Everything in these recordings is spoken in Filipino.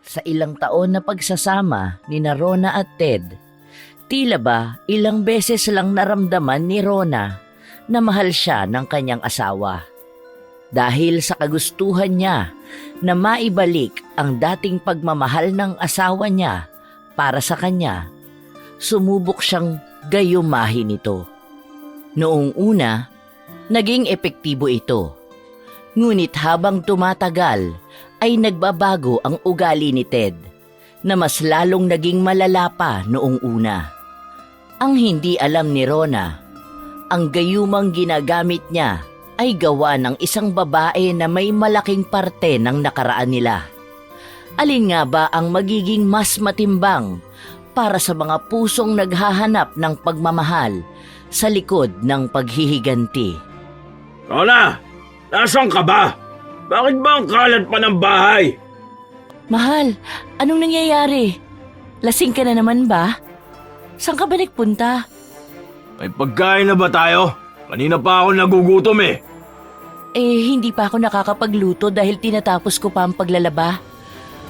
Sa ilang taon na pagsasama ni Rona at Ted, tila ba ilang beses lang naramdaman ni Rona na mahal siya ng kanyang asawa. Dahil sa kagustuhan niya na maibalik ang dating pagmamahal ng asawa niya para sa kanya, sumubok siyang gayumahin ito. Noong una, naging epektibo ito. Ngunit habang tumatagal, ay nagbabago ang ugali ni Ted na mas lalong naging malala pa noong una. Ang hindi alam ni Rona, ang gayumang ginagamit niya ay gawa ng isang babae na may malaking parte ng nakaraan nila. Alin nga ba ang magiging mas matimbang para sa mga pusong naghahanap ng pagmamahal sa likod ng paghihiganti? Rona, nasaan ka ba? Bakit ba ang kalat pa ng bahay? Mahal, anong nangyayari? Lasing ka na naman ba? Saan ka ba nagpunta? May pagkain na ba tayo? Kanina pa ako nagugutom eh. Hindi pa ako nakakapagluto dahil tinatapos ko pa ang paglalaba.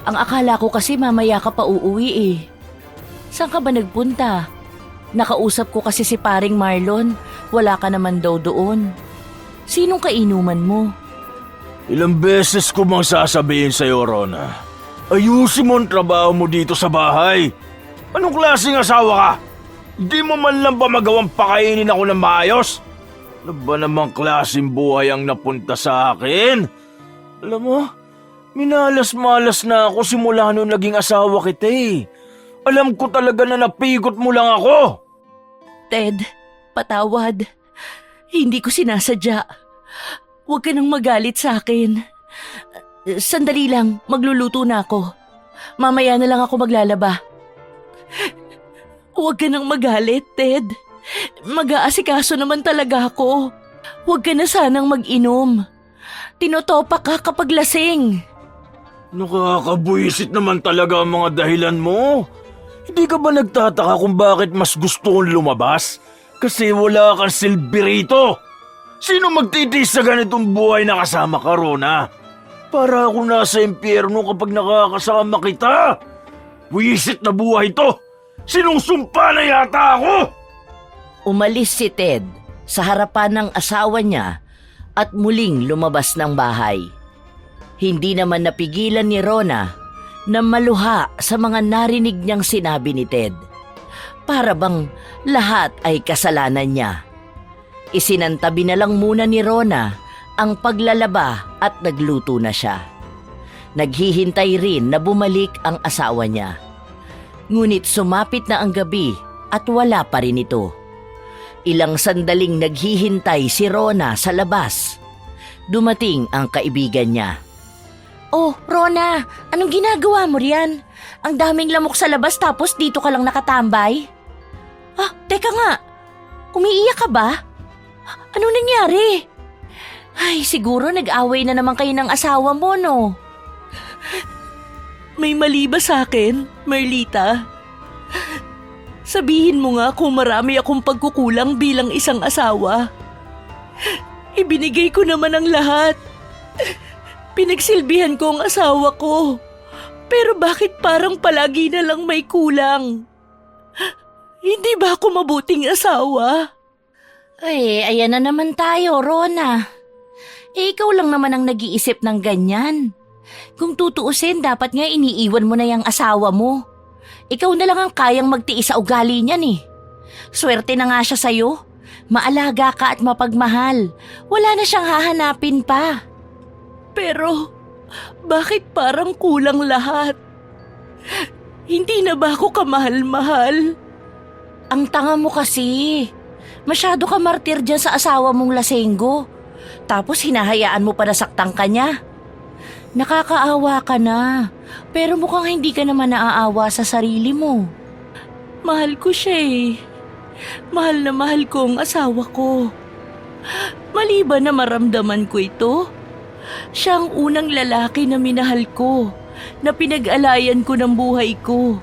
Ang akala ko kasi mamaya ka pa uuwi eh. Saan ka ba nagpunta? Nakausap ko kasi si paring Marlon. Wala ka naman daw doon. Sinong kainuman mo? Ilang beses ko bang sasabihin sa'yo, Rona? Ayusin mo ang trabaho mo dito sa bahay. Anong klaseng asawa ka? Hindi mo man lang ba magawang pakainin ako ng maayos? Ano ba namang klaseng buhay ang napunta sa akin? Alam mo, minalas-malas na ako simula nung naging asawa kita eh. Alam ko talaga na napigot mo lang ako. Ted, patawad. Hindi ko sinasadya. Huwag ka nang magalit sa akin. Sandali lang, magluluto na ako. Mamaya na lang ako maglalaba. Huwag ka nang magalit, Ted. Mag-aasikaso naman talaga ako. Huwag ka na sanang mag-inom. Tinotopak ka kapag lasing. Nakakabuisit naman talaga ang mga dahilan mo. Hindi ka ba nagtataka kung bakit mas gusto kong lumabas? Kasi wala kang silbi rito. Sino magtitiis sa ganitong buhay na kasama ka, Rona? Para ako nasa impyerno kapag nakakasama kita. Wisit na buhay to. Sinusumpa na yata ako. Umalis si Ted sa harapan ng asawa niya at muling lumabas ng bahay. Hindi naman napigilan ni Rona na maluha sa mga narinig niyang sinabi ni Ted. Para bang lahat ay kasalanan niya. Isinantabi na lang muna ni Rona ang paglalaba at nagluto na siya. Naghihintay rin na bumalik ang asawa niya. Ngunit sumapit na ang gabi at wala pa rin ito. Ilang sandaling naghihintay si Rona sa labas. Dumating ang kaibigan niya. Oh, Rona, anong ginagawa mo riyan? Ang daming lamok sa labas tapos dito ka lang nakatambay? Teka nga. Umiiyak ka ba? Anong nangyari? Ay, siguro nag-away na naman kayo ng asawa mo, no? May mali ba sa akin, Merlita? Sabihin mo nga kung marami akong pagkukulang bilang isang asawa. Ibinigay ko naman ang lahat. Pinagsilbihan ko ang asawa ko. Pero bakit parang palagi na lang may kulang? Hindi ba ako mabuting asawa? Ayan na naman tayo, Rona. Ikaw lang naman ang nag-iisip ng ganyan. Kung tutuusin, dapat nga iniiwan mo na yung asawa mo. Ikaw na lang ang kayang magtiis sa ugali niyan eh. Swerte na nga siya sa'yo. Maalaga ka at mapagmahal. Wala na siyang hahanapin pa. Pero, bakit parang kulang lahat? Hindi na ba ako kamahal-mahal? Ang tanga mo kasi. Masyado ka martir dyan sa asawa mong lasenggo. Tapos hinahayaan mo pa nasaktan ka niya. Nakakaawa ka na. Pero mukhang hindi ka naman naaawa sa sarili mo. Mahal ko siya eh. Mahal na mahal ko ang asawa ko. Mali ba na maramdaman ko ito? Siya ang unang lalaki na minahal ko, na pinag-alayan ko ng buhay ko.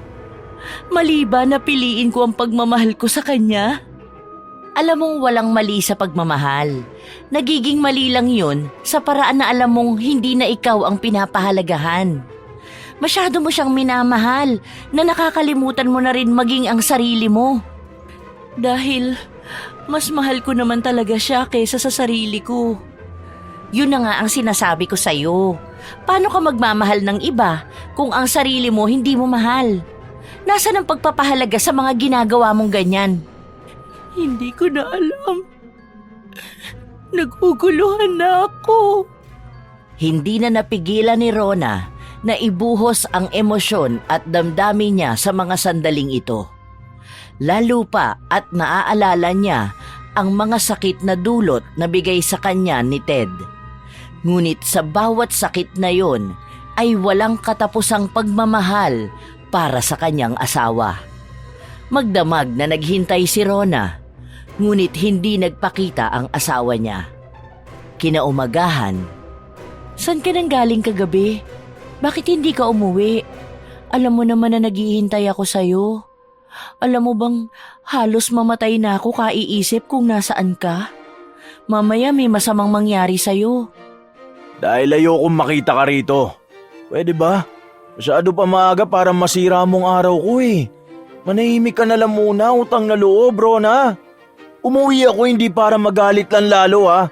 Mali ba na piliin ko ang pagmamahal ko sa kanya? Alam mong walang mali sa pagmamahal. Nagiging mali lang yun sa paraan na alam mong hindi na ikaw ang pinapahalagahan. Masyado mo siyang minamahal na nakakalimutan mo na rin maging ang sarili mo. Dahil mas mahal ko naman talaga siya kaysa sa sarili ko. Yun na nga ang sinasabi ko sa'yo. Paano ka magmamahal ng iba kung ang sarili mo hindi mo mahal? Nasaan ang pagpapahalaga sa mga ginagawa mong ganyan? Hindi ko na alam. Naguguluhan na ako. Hindi na napigilan ni Rona na ibuhos ang emosyon at damdamin niya sa mga sandaling ito. Lalo pa at naaalala niya ang mga sakit na dulot na bigay sa kanya ni Ted. Ngunit sa bawat sakit na yon ay walang katapusang pagmamahal para sa kanyang asawa. Magdamag na naghintay si Rona, ngunit hindi nagpakita ang asawa niya. Kinaumagahan, "Saan ka nang galing kagabi? Bakit hindi ka umuwi? Alam mo naman na naghihintay ako sa'yo. Alam mo bang halos mamatay na ako kaiisip kung nasaan ka? Mamaya may masamang mangyari sa'yo." Dahil ayokong makita ka rito. Pwede ba? Masyado pa maaga para masira mong araw ko eh. Manahimik ka na lang muna, utang na loob, Rona. Umuwi ako hindi para magalit lang lalo ha.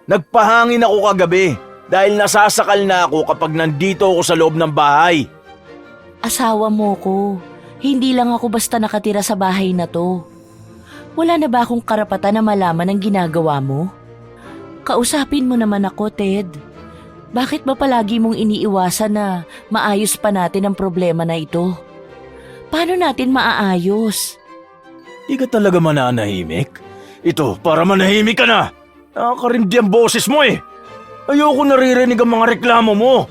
Nagpahangin ako kagabi dahil nasasakal na ako kapag nandito ako sa loob ng bahay. Asawa mo ko. Hindi lang ako basta nakatira sa bahay na to. Wala na ba akong karapatan na malaman ang ginagawa mo? Kausapin mo naman ako, Ted. Bakit ba palagi mong iniiwasan na maayos pa natin ang problema na ito? Paano natin maaayos? Di ka talaga mananahimik? Ito, para manahimik ka na. Nakakarindi ang boses mo eh. Ayoko naririnig ang mga reklamo mo.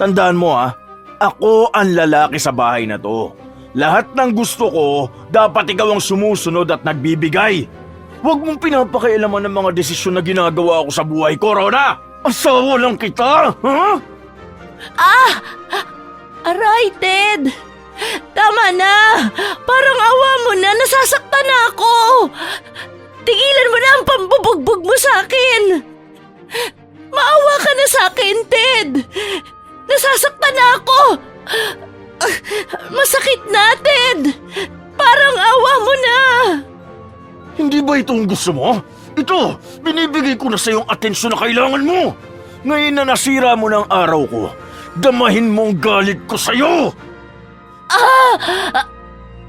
Tandaan mo ha, ako ang lalaki sa bahay na to. Lahat ng gusto ko, dapat ikaw ang sumusunod at nagbibigay. Huwag mong pinapakialaman ng mga desisyon na ginagawa ko sa buhay ko, Rona! Asawa lang kita, ha? Aray, Ted! Tama na! Parang awa mo na, nasasaktan na ako! Tigilan mo na ang pambubugbog mo sa akin! Maawa ka na sa akin, Ted! Nasasaktan na ako! Masakit na, Ted! Parang awa mo na! Hindi ba ito ang gusto mo? Ito, binibigay ko na sa iyong atensyon na kailangan mo. Ngayon na nasira mo ng araw ko, damahin mo ang galit ko sa iyo.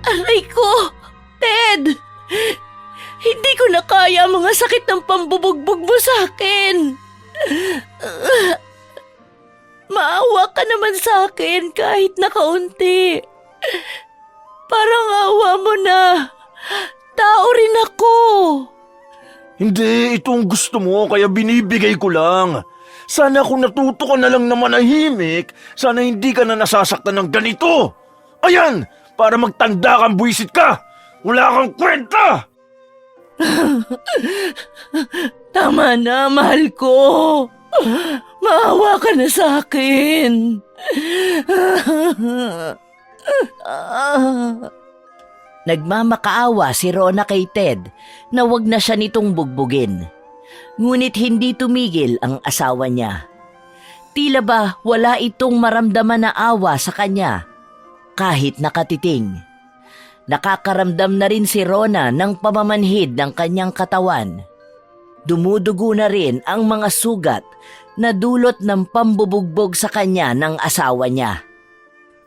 Aray ko! Ted! Hindi ko na kaya ang mga sakit ng pambubugbog mo sa akin. Maawa ka naman sa akin kahit na kaunti. Parang awa mo na. Tao rin ako. Hindi, ito ang gusto mo kaya binibigay ko lang. Sana kung natuto ka na lang na manahimik, sana hindi ka na nasasaktan ng ganito. Ayan, para magtanda kang buwisit ka. Wala kang kwenta. Tama na, mahal ko. Maawa ka na sa akin. Nagmamakaawa si Rona kay Ted na wag na siya nitong bugbugin. Ngunit hindi tumigil ang asawa niya. Tila ba wala itong maramdaman na awa sa kanya kahit nakatiting. Nakakaramdam na rin si Rona ng pamamanhid ng kanyang katawan. Dumudugo na rin ang mga sugat na dulot ng pambubugbog sa kanya ng asawa niya.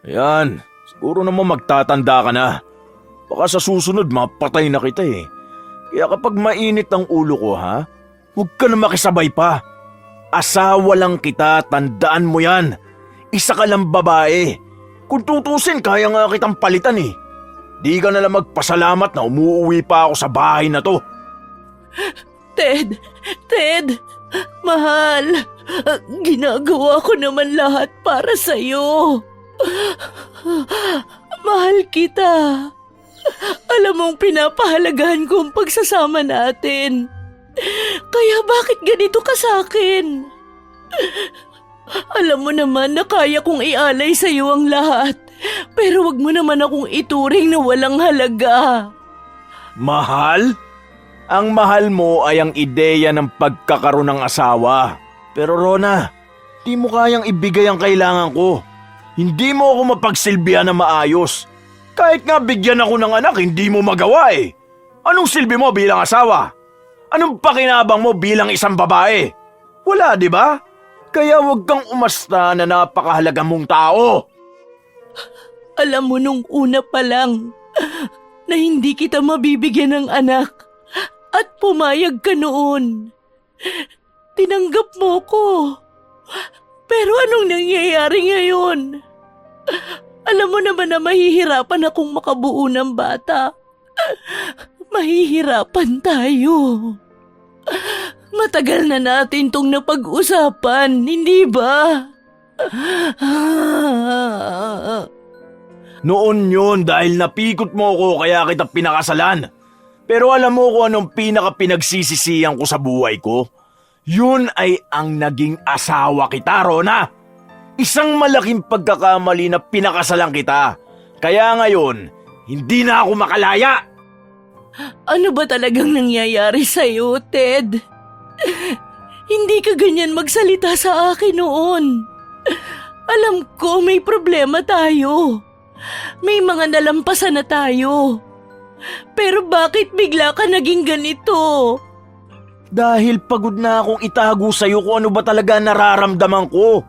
Ayan, siguro naman magtatanda ka na. Baka sa susunod mapatay na kita eh. Kaya kapag mainit ang ulo ko ha, huwag ka na makisabay pa. Asawa lang kita, tandaan mo yan. Isa ka lang babae. Kung tutusin, kaya nga kitang palitan eh. Di ka na lang magpasalamat na umuuwi pa ako sa bahay na to. Ted, mahal. Ginagawa ko naman lahat para sa'yo. Mahal kita. Alam mong pinapahalagahan ko ang pagsasama natin. Kaya bakit ganito ka sa akin? Alam mo naman na kaya kong ialay sa iyo ang lahat. Pero wag mo naman akong ituring na walang halaga. Mahal? Ang mahal mo ay ang ideya ng pagkakaroon ng asawa. Pero Rona, di mo kayang ibigay ang kailangan ko. Hindi mo ako mapagsilbihan na maayos. Kahit nga bigyan ako ng anak, hindi mo magawa eh. Anong silbi mo bilang asawa? Anong pakinabang mo bilang isang babae? Wala, di ba? Kaya huwag kang umasta na napakahalaga mong tao. Alam mo nung una pa lang na hindi kita mabibigyan ng anak at pumayag ka noon. Tinanggap mo ko. Pero anong nangyayari ngayon? Alam mo naman na mahihirapan akong makabuo ng bata. Mahihirapan tayo. Matagal na natin tong napag-usapan, hindi ba? Noon yun dahil napikot mo ko kaya kita pinakasalan. Pero alam mo kung anong pinaka-pinagsisisihan ko sa buhay ko? Yun ay ang naging asawa kita, Rona. Isang malaking pagkakamali na pinakasalan kita. Kaya ngayon, hindi na ako makalaya. Ano ba talagang nangyayari sa'yo, Ted? Hindi ka ganyan magsalita sa akin noon. Alam ko may problema tayo. May mga nalampasan na tayo. Pero bakit bigla ka naging ganito? Dahil pagod na akong itago sa'yo kung ano ba talaga nararamdaman ko.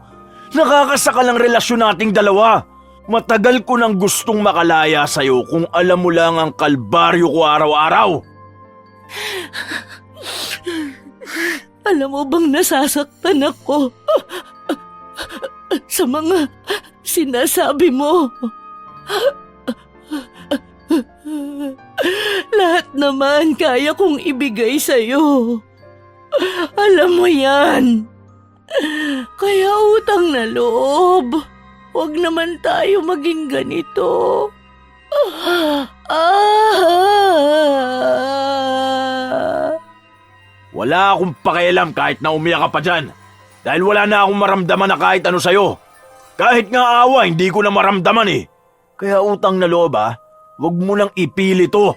Nakakasakal ang relasyon nating dalawa. Matagal ko nang gustong makalaya sa'yo kung alam mo lang ang kalbaryo ko araw-araw. Alam mo bang nasasaktan ako sa mga sinasabi mo? Lahat naman kaya kong ibigay sa'yo. Alam mo yan. Kaya utang na loob. Huwag naman tayo maging ganito. Wala akong pakialam kahit na umiyak ka pa dyan. Dahil wala na akong maramdaman na kahit ano sa'yo. Kahit nga awa, hindi ko na maramdaman eh. Kaya utang na loob huwag mo nang ipili to.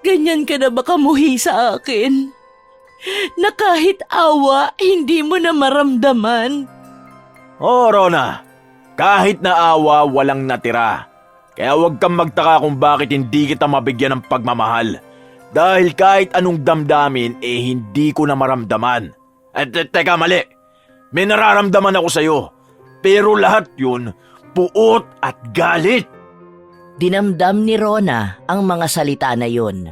Ganyan ka na ba kamuhi sa akin? Na kahit awa, hindi mo na maramdaman? Oh, Rona. Kahit na awa, walang natira. Kaya huwag kang magtaka kung bakit hindi kita mabigyan ng pagmamahal. Dahil kahit anong damdamin, hindi ko na maramdaman. Teka, mali. May nararamdaman ako sa'yo. Pero lahat yun, puot at galit. Dinamdam ni Rona ang mga salita na yun.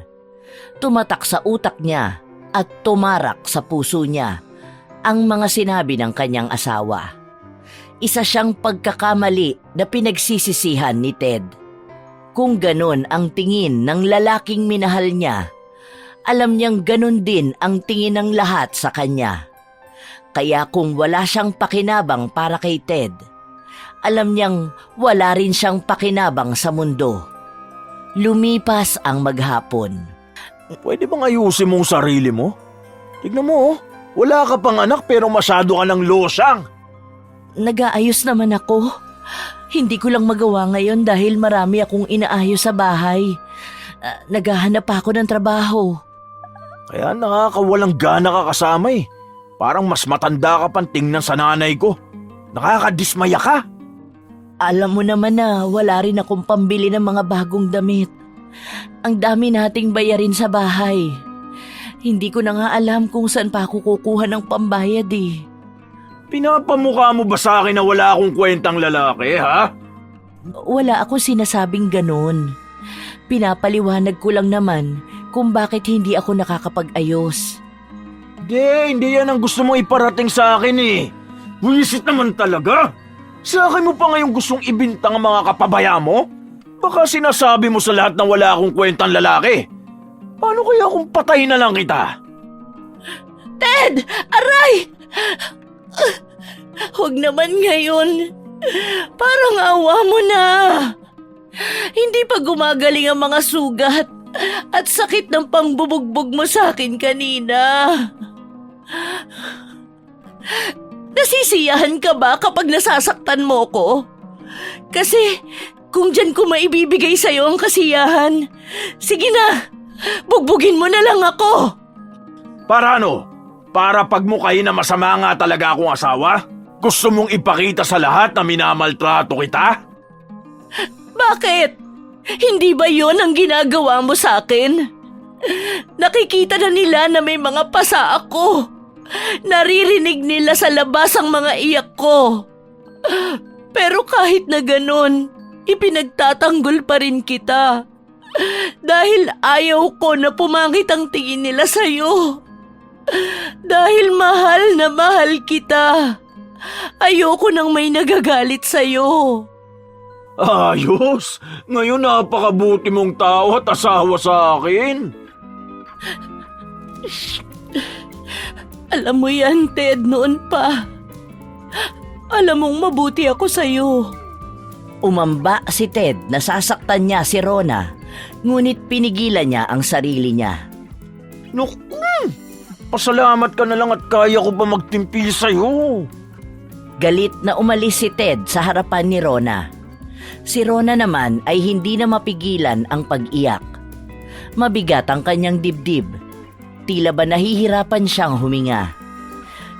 Tumatak sa utak niya at tumarak sa puso niya ang mga sinabi ng kanyang asawa. Isa siyang pagkakamali na pinagsisisihan ni Ted. Kung ganon ang tingin ng lalaking minahal niya, alam niyang ganon din ang tingin ng lahat sa kanya. Kaya kung wala siyang pakinabang para kay Ted, alam niyang wala rin siyang pakinabang sa mundo. Lumipas ang maghapon. Pwede bang ayusin mong sarili mo? Tignan mo, wala ka pang anak pero masyado ka ng losyang. Nag-aayos naman ako. Hindi ko lang magawa ngayon dahil marami akong inaayos sa bahay. Naghahanap ako ng trabaho. Kaya nakakawalang gana ka kasama eh. Parang mas matanda ka pang tingnan sa nanay ko. Nakakadismaya ka. Alam mo naman na wala rin akong pambili ng mga bagong damit. Ang dami nating bayarin sa bahay. Hindi ko na nga alam kung saan pa ako kukuha ng pambayad eh. Pinapamukha mo ba sa akin na wala akong kwentang lalaki, ha? Wala ako sinasabing ganon. Pinapaliwanag ko lang naman kung bakit hindi ako nakakapag-ayos. Hindi yan ang gusto mong iparating sa akin eh. Wisit naman talaga. Sa akin mo pa ngayong gustong ibintang ang mga kapabaya mo? Baka sinasabi mo sa lahat na wala akong kwentang lalaki. Paano kaya kung patayin na lang kita? Ted! Aray! Huwag naman ngayon. Parang awa mo na. Hindi pa gumagaling ang mga sugat at sakit ng pangbubugbog mo sa akin kanina. Nasisiyahan ka ba kapag nasasaktan mo ko? Kasi kung dyan ko maibibigay sa'yo ang kasiyahan, sige na, bugbugin mo na lang ako. Para ano? Para pagmukahin na masama nga talaga akong asawa? Gusto mong ipakita sa lahat na minamaltrato kita? Bakit? Hindi ba yon ang ginagawa mo sa akin? Nakikita na nila na may mga pasa ako. Naririnig nila sa labas ang mga iyak ko. Pero kahit na ganon, ipinagtatanggol pa rin kita. Dahil ayaw ko na pumangit ang tingin nila sa'yo. Dahil mahal na mahal kita. Ayoko nang may nagagalit sa'yo. Ayos! Ngayon napakabuti mong tao at asawa sa akin. Alam mo yan, Ted, noon pa. Alam mong mabuti ako sa'yo. Umamba si Ted na sasaktan niya si Rona, ngunit pinigilan niya ang sarili niya. Pasalamat ka na lang at kaya ko pa magtimpi sa'yo. Galit na umalis si Ted sa harapan ni Rona. Si Rona naman ay hindi na mapigilan ang pag-iyak. Mabigat ang kanyang dibdib. Tila ba nahihirapan siyang huminga.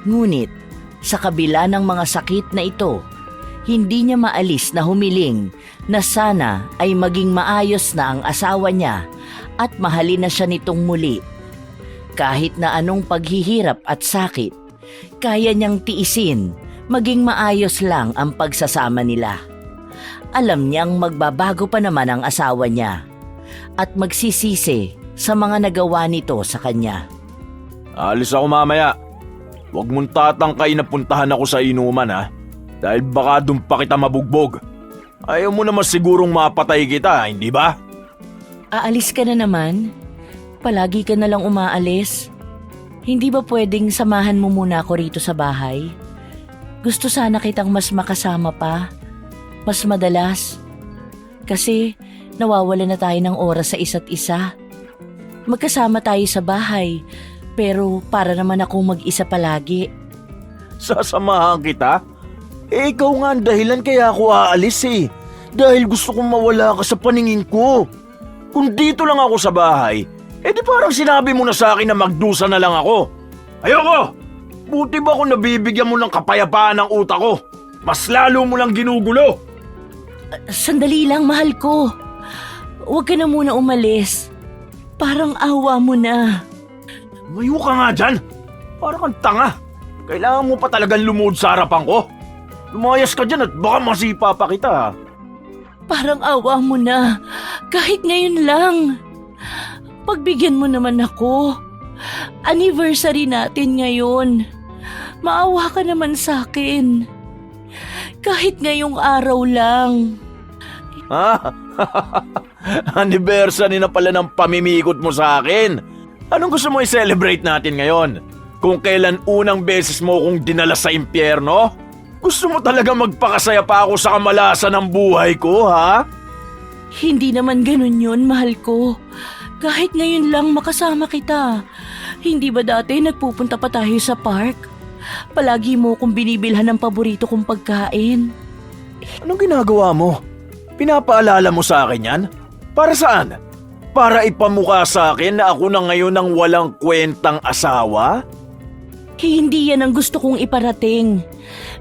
Ngunit sa kabila ng mga sakit na ito, hindi niya maalis na humiling na sana ay maging maayos na ang asawa niya at mahalin na siya nitong muli. Kahit na anong paghihirap at sakit, kaya niyang tiisin maging maayos lang ang pagsasama nila. Alam niyang magbabago pa naman ang asawa niya at magsisisi sa mga nagawa nito sa kanya. Alis ako mamaya. Huwag mong tatangkay na puntahan ako sa inuman ha. Dahil baka doon pa kita mabugbog. Ayaw mo naman sigurong mapatay kita, hindi ba? Aalis ka na naman? Palagi ka na lang umaalis? Hindi ba pwedeng samahan mo muna ako rito sa bahay? Gusto sana kitang mas makasama pa. Mas madalas. Kasi nawawala na tayo ng oras sa isa't isa. Magkasama tayo sa bahay, pero para naman akong mag-isa palagi. Sasamahan kita? Ikaw nga ang dahilan kaya ako aalis eh. Dahil gusto kong mawala ka sa paningin ko. Kung dito lang ako sa bahay, di parang sinabi mo na sa akin na magdusa na lang ako. Ayoko! Buti ba kung nabibigyan mo ng kapayapaan ng utak ko? Mas lalo mo lang ginugulo. Sandali lang, mahal ko. Huwag ka na muna umalis. Parang awa mo na. Mayo ka nga dyan. Parang kang tanga. Kailangan mo pa talagang lumuhod sa harapan ko. Lumayas ka dyan at baka masipa pa kita. Parang awa mo na. Kahit ngayon lang. Pagbigyan mo naman ako. Anniversary natin ngayon. Maawa ka naman sa akin. Kahit ngayong araw lang. Ha? Anniversary na pala ng pamimikot mo sa akin. Anong gusto mo i-celebrate natin ngayon? Kung kailan unang beses mo kong dinala sa impyerno? Gusto mo talaga magpakasaya pa ako sa kamalasan ng buhay ko, ha? Hindi naman ganun yun, mahal ko. Kahit ngayon lang makasama kita. Hindi ba dati nagpupunta pa tayo sa park? Palagi mo kong binibilhan ng paborito kong pagkain. Anong ginagawa mo? Pinapaalala mo sa akin yan? Para saan? Para ipamukha sa akin na ako na ngayon ang walang kwentang asawa? Hindi yan ang gusto kong iparating.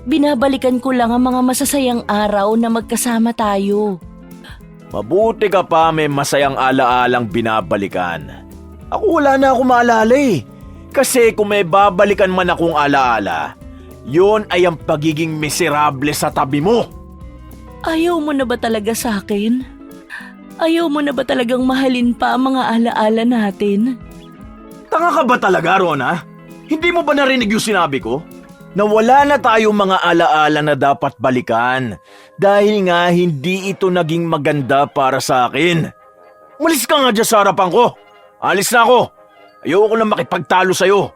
Binabalikan ko lang ang mga masasayang araw na magkasama tayo. Mabuti ka pa may masayang alaalang binabalikan. Ako wala na akong maalala eh. Kasi kung may babalikan man akong alaala, yun ay ang pagiging miserable sa tabi mo. Ayaw mo na ba talaga sa akin? Ayaw mo na ba talagang mahalin pa ang mga alaala natin? Tanga ka ba talaga, Rona? Hindi mo ba narinig yung sinabi ko? Na wala na tayong mga alaala na dapat balikan dahil nga hindi ito naging maganda para sa akin. Umalis ka nga dyan sa harapan ko. Alis na ako. Ayoko na makipagtalo sa'yo.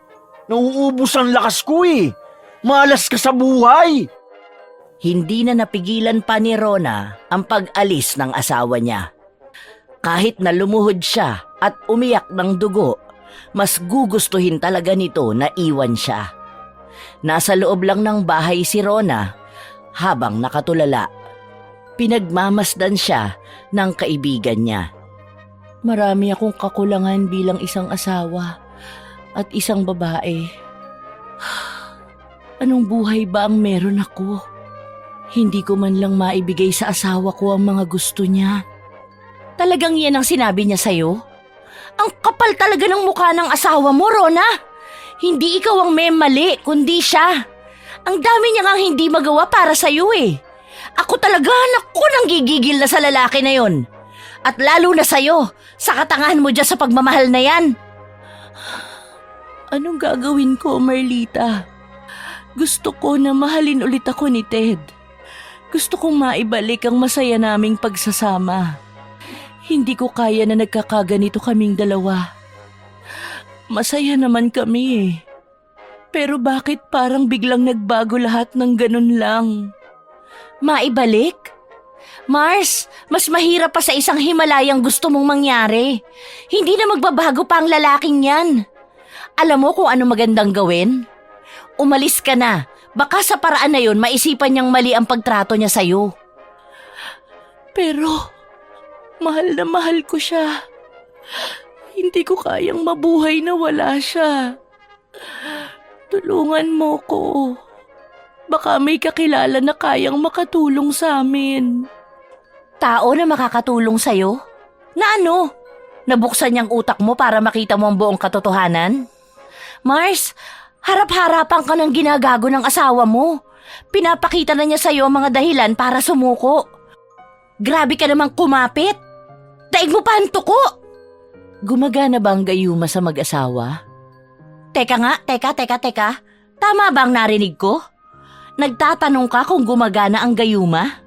Nauubos ang lakas ko eh. Malas ka sa buhay. Hindi na napigilan pa ni Rona ang pag-alis ng asawa niya. Kahit na lumuhod siya at umiyak ng dugo, mas gugustuhin talaga nito na iwan siya. Nasa loob lang ng bahay si Rona habang nakatulala. Pinagmamasdan siya ng kaibigan niya. Marami akong kakulangan bilang isang asawa at isang babae. Anong buhay ba ang meron ako? Hindi ko man lang maibigay sa asawa ko ang mga gusto niya. Talagang yan ang sinabi niya sa'yo? Ang kapal talaga ng mukha ng asawa mo, Rona. Hindi ikaw ang may mali, kundi siya. Ang dami niya nga hindi magawa para sa'yo eh. Ako talaga, naku, nang gigigil na sa lalaki na yon. At lalo na sa'yo, sa katangahan mo dyan sa pagmamahal na yan. Anong gagawin ko, Marlita? Gusto ko na mahalin ulit ako ni Ted. Gusto kong maibalik ang masaya naming pagsasama. Hindi ko kaya na nagkakaganito kaming dalawa. Masaya naman kami eh. Pero bakit parang biglang nagbago lahat ng ganun lang? Maibalik? Mars, mas mahirap pa sa isang Himalayang gusto mong mangyari. Hindi na magbabago pa ang lalaking yan. Alam mo kung ano magandang gawin? Umalis ka na. Baka sa paraan na yun, maisipan niyang mali ang pagtrato niya sa'yo. Pero, mahal na mahal ko siya. Hindi ko kayang mabuhay na wala siya. Tulungan mo ko. Baka may kakilala na kayang makatulong sa amin. Tao na makakatulong sa'yo? Na ano? Nabuksan niyang utak mo para makita mo ang buong katotohanan? Mars, harap-harapan ka ng ginagago ng asawa mo. Pinapakita na niya sa'yo ang mga dahilan para sumuko. Grabe ka namang kumapit. Daig mo pa ang tuko. Gumagana ba ang gayuma sa mag-asawa? Teka nga, teka. Tama ba ang narinig ko? Nagtatanong ka kung gumagana ang gayuma?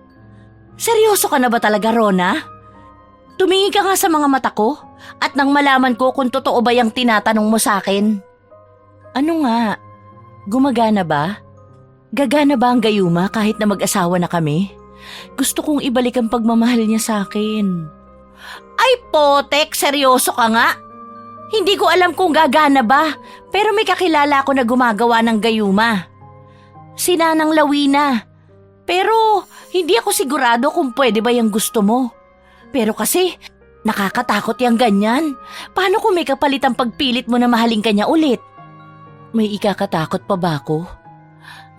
Seryoso ka na ba talaga, Rona? Tumingin ka nga sa mga mata ko at nang malaman ko kung totoo ba yung tinatanong mo sa akin. Ano nga? Gumagana ba? Gagana ba ang gayuma kahit na mag-asawa na kami? Gusto kong ibalik ang pagmamahal niya sa akin. Ay potek, seryoso ka nga? Hindi ko alam kung gagana ba, pero may kakilala ako na gumagawa ng gayuma. Si Nanang Lawina. Pero hindi ako sigurado kung pwede ba yung gusto mo. Pero kasi nakakatakot yung ganyan. Paano kung may kapalitang pagpilit mo na mahalin ka niya ulit? May ikakatakot pa ba ako?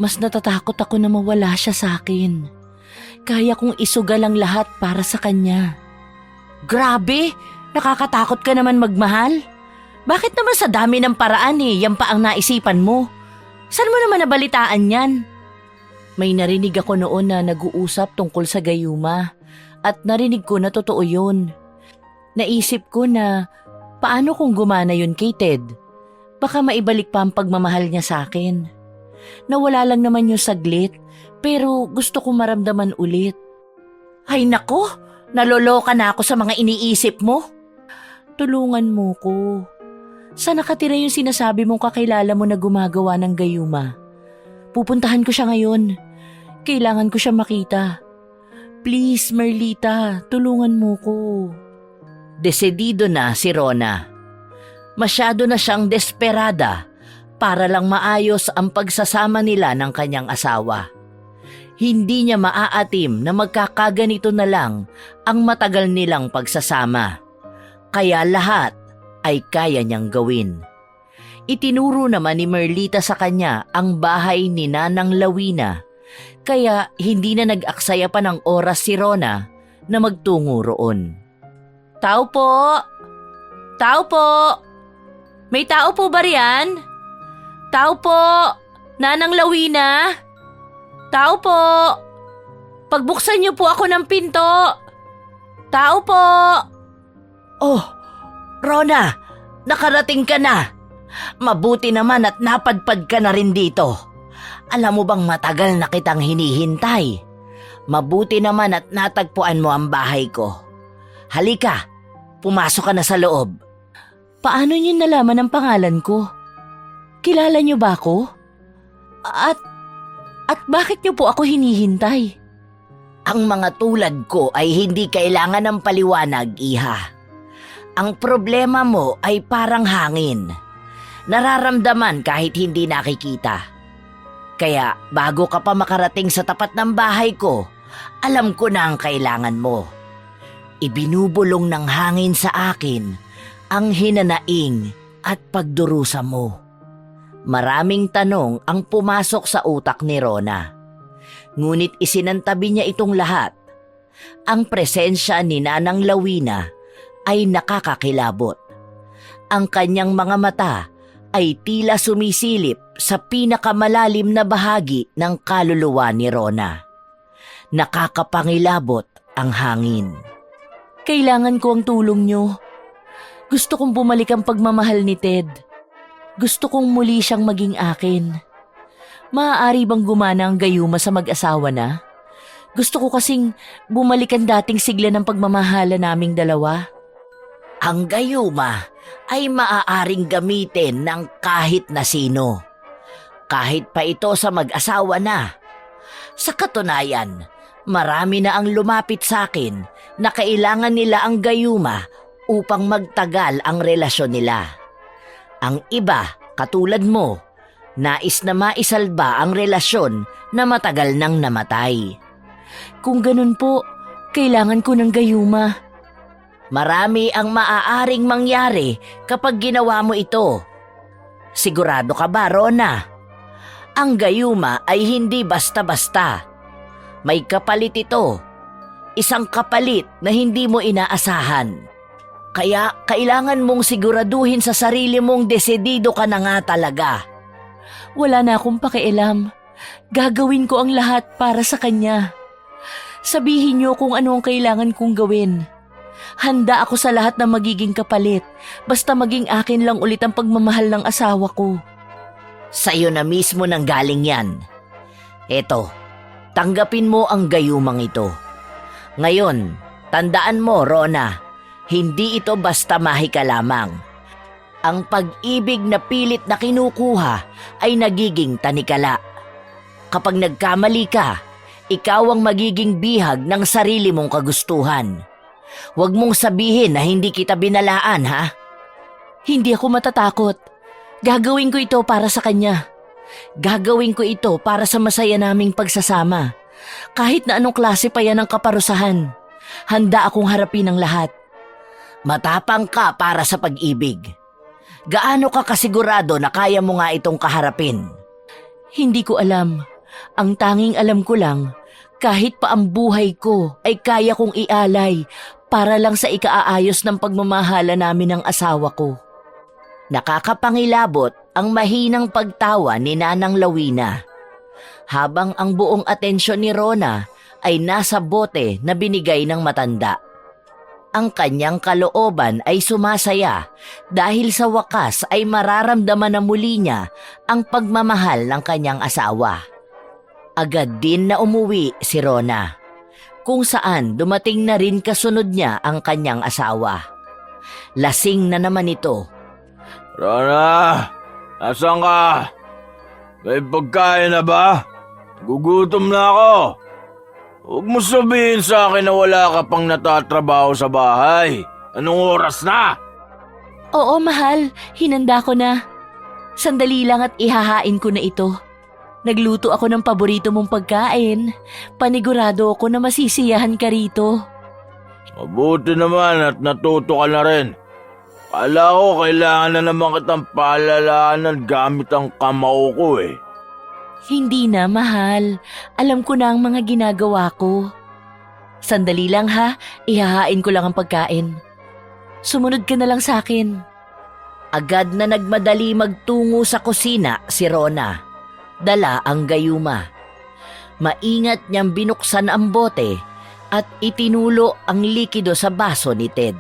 Mas natatakot ako na mawala siya sa akin. Kaya kong isugal ang lahat para sa kanya. Grabe! Nakakatakot ka naman magmahal. Bakit naman sa dami ng paraan yan pa ang naisipan mo? Saan mo naman nabalitaan yan? May narinig ako noon na nag-uusap tungkol sa gayuma at narinig ko na totoo yun. Naisip ko na paano kung gumana yun kay Ted? Baka maibalik pa ang pagmamahal niya sa akin. Nawala lang naman yung saglit pero gusto ko maramdaman ulit. Ay nako, naloloka na ako sa mga iniisip mo. Tulungan mo ko. Saan nakatira yung sinasabi mong kakilala mo na gumagawa ng gayuma? Pupuntahan ko siya ngayon. Kailangan ko siya makita. Please, Marlita, tulungan mo ko. Desidido na si Rona. Masyado na siyang desperada para lang maayos ang pagsasama nila ng kanyang asawa. Hindi niya maaatim na magkakaganito na lang ang matagal nilang pagsasama. Kaya lahat ay kaya niyang gawin. Itinuro naman ni Marlita sa kanya ang bahay ni Nanang Lawina, kaya hindi na nag-aksaya pa ng oras si Rona na magtungo roon. Tao po! Tao po! May tao po ba riyan? Tao po! Nanang Lawina! Tao po! Pagbuksan niyo po ako ng pinto! Tao po! Oh, Rona! Nakarating ka na! Mabuti naman at napadpad ka na rin dito. Alam mo bang matagal na kitang hinihintay? Mabuti naman at natagpuan mo ang bahay ko. Halika, pumasok ka na sa loob. Paano niyo nalaman ang pangalan ko? Kilala niyo ba ako? At bakit niyo po ako hinihintay? Ang mga tulad ko ay hindi kailangan ng paliwanag, Iha. Ang problema mo ay parang hangin. Nararamdaman kahit hindi nakikita. Kaya bago ka pa makarating sa tapat ng bahay ko, alam ko na ang kailangan mo. Ibinubulong ng hangin sa akin ang hinanaing at pagdurusa mo. Maraming tanong ang pumasok sa utak ni Rona. Ngunit isinantabi niya itong lahat. Ang presensya ni Nanang Lawina ay nakakakilabot. Ang kanyang mga mata ay tila sumisilip sa pinakamalalim na bahagi ng kaluluwa ni Rona. Nakakapangilabot ang hangin. Kailangan ko ang tulong niyo. Gusto kong bumalik ang pagmamahal ni Ted. Gusto kong muli siyang maging akin. Maaari bang gumana ang gayuma sa mag-asawa na? Gusto ko kasing bumalik ang dating sigla ng pagmamahala naming dalawa. Ang gayuma ay maaaring gamitin ng kahit na sino. Kahit pa ito sa mag-asawa na. Sa katunayan, marami na ang lumapit sa akin na kailangan nila ang gayuma upang magtagal ang relasyon nila. Ang iba, katulad mo, nais na maisalba ang relasyon na matagal nang namatay. Kung ganun po, kailangan ko ng gayuma. Marami ang maaaring mangyari kapag ginawa mo ito. Sigurado ka ba, Rona? Ang gayuma ay hindi basta-basta. May kapalit ito. Isang kapalit na hindi mo inaasahan. Kaya kailangan mong siguraduhin sa sarili mong desidido ka na nga talaga. Wala na akong pakialam. Gagawin ko ang lahat para sa kanya. Sabihin niyo kung ano ang kailangan kong gawin. Handa ako sa lahat na magiging kapalit, basta maging akin lang ulit ang pagmamahal ng asawa ko. Sa'yo na mismo nang galing yan. Eto, tanggapin mo ang gayumang ito. Ngayon, tandaan mo, Rona, hindi ito basta mahika lamang. Ang pag-ibig na pilit na kinukuha ay nagiging tanikala. Kapag nagkamali ka, ikaw ang magiging bihag ng sarili mong kagustuhan. Huwag mong sabihin na hindi kita binalaan, ha? Hindi ako matatakot. Gagawin ko ito para sa kanya. Gagawin ko ito para sa masaya naming pagsasama. Kahit na anong klase pa yan ang kaparusahan, handa akong harapin ang lahat. Matapang ka para sa pag-ibig. Gaano ka kasigurado na kaya mo nga itong kaharapin? Hindi ko alam. Ang tanging alam ko lang, kahit pa ang buhay ko ay kaya kong ialay para lang sa ikaaayos ng pagmamahala namin ng asawa ko. Nakakapangilabot ang mahinang pagtawa ni Nanang Lawina. Habang ang buong atensyon ni Rona ay nasa bote na binigay ng matanda. Ang kanyang kalooban ay sumasaya dahil sa wakas ay mararamdaman na muli niya ang pagmamahal ng kanyang asawa. Agad din na umuwi si Rona, kung saan dumating na rin kasunod niya ang kanyang asawa. Lasing na naman ito. Rona, asan ka? May pagkain na ba? Gugutom na ako. Huwag mo sabihin sa akin na wala ka pang natatrabaho sa bahay. Anong oras na? Oo, mahal. Hinanda ko na. Sandali lang at ihahain ko na ito. Nagluto ako ng paborito mong pagkain. Panigurado ako na masisiyahan ka rito. Mabuti naman at natuto ka na rin. Kala ko kailangan na naman kitang paalalahanan gamit ang kamao ko eh. Hindi na, mahal. Alam ko na ang mga ginagawa ko. Sandali lang ha, ihahain ko lang ang pagkain. Sumunod ka na lang sa akin. Agad na nagmadali magtungo sa kusina si Rona. Dala ang gayuma. Maingat niyang binuksan ang bote at itinulo ang likido sa baso ni Ted.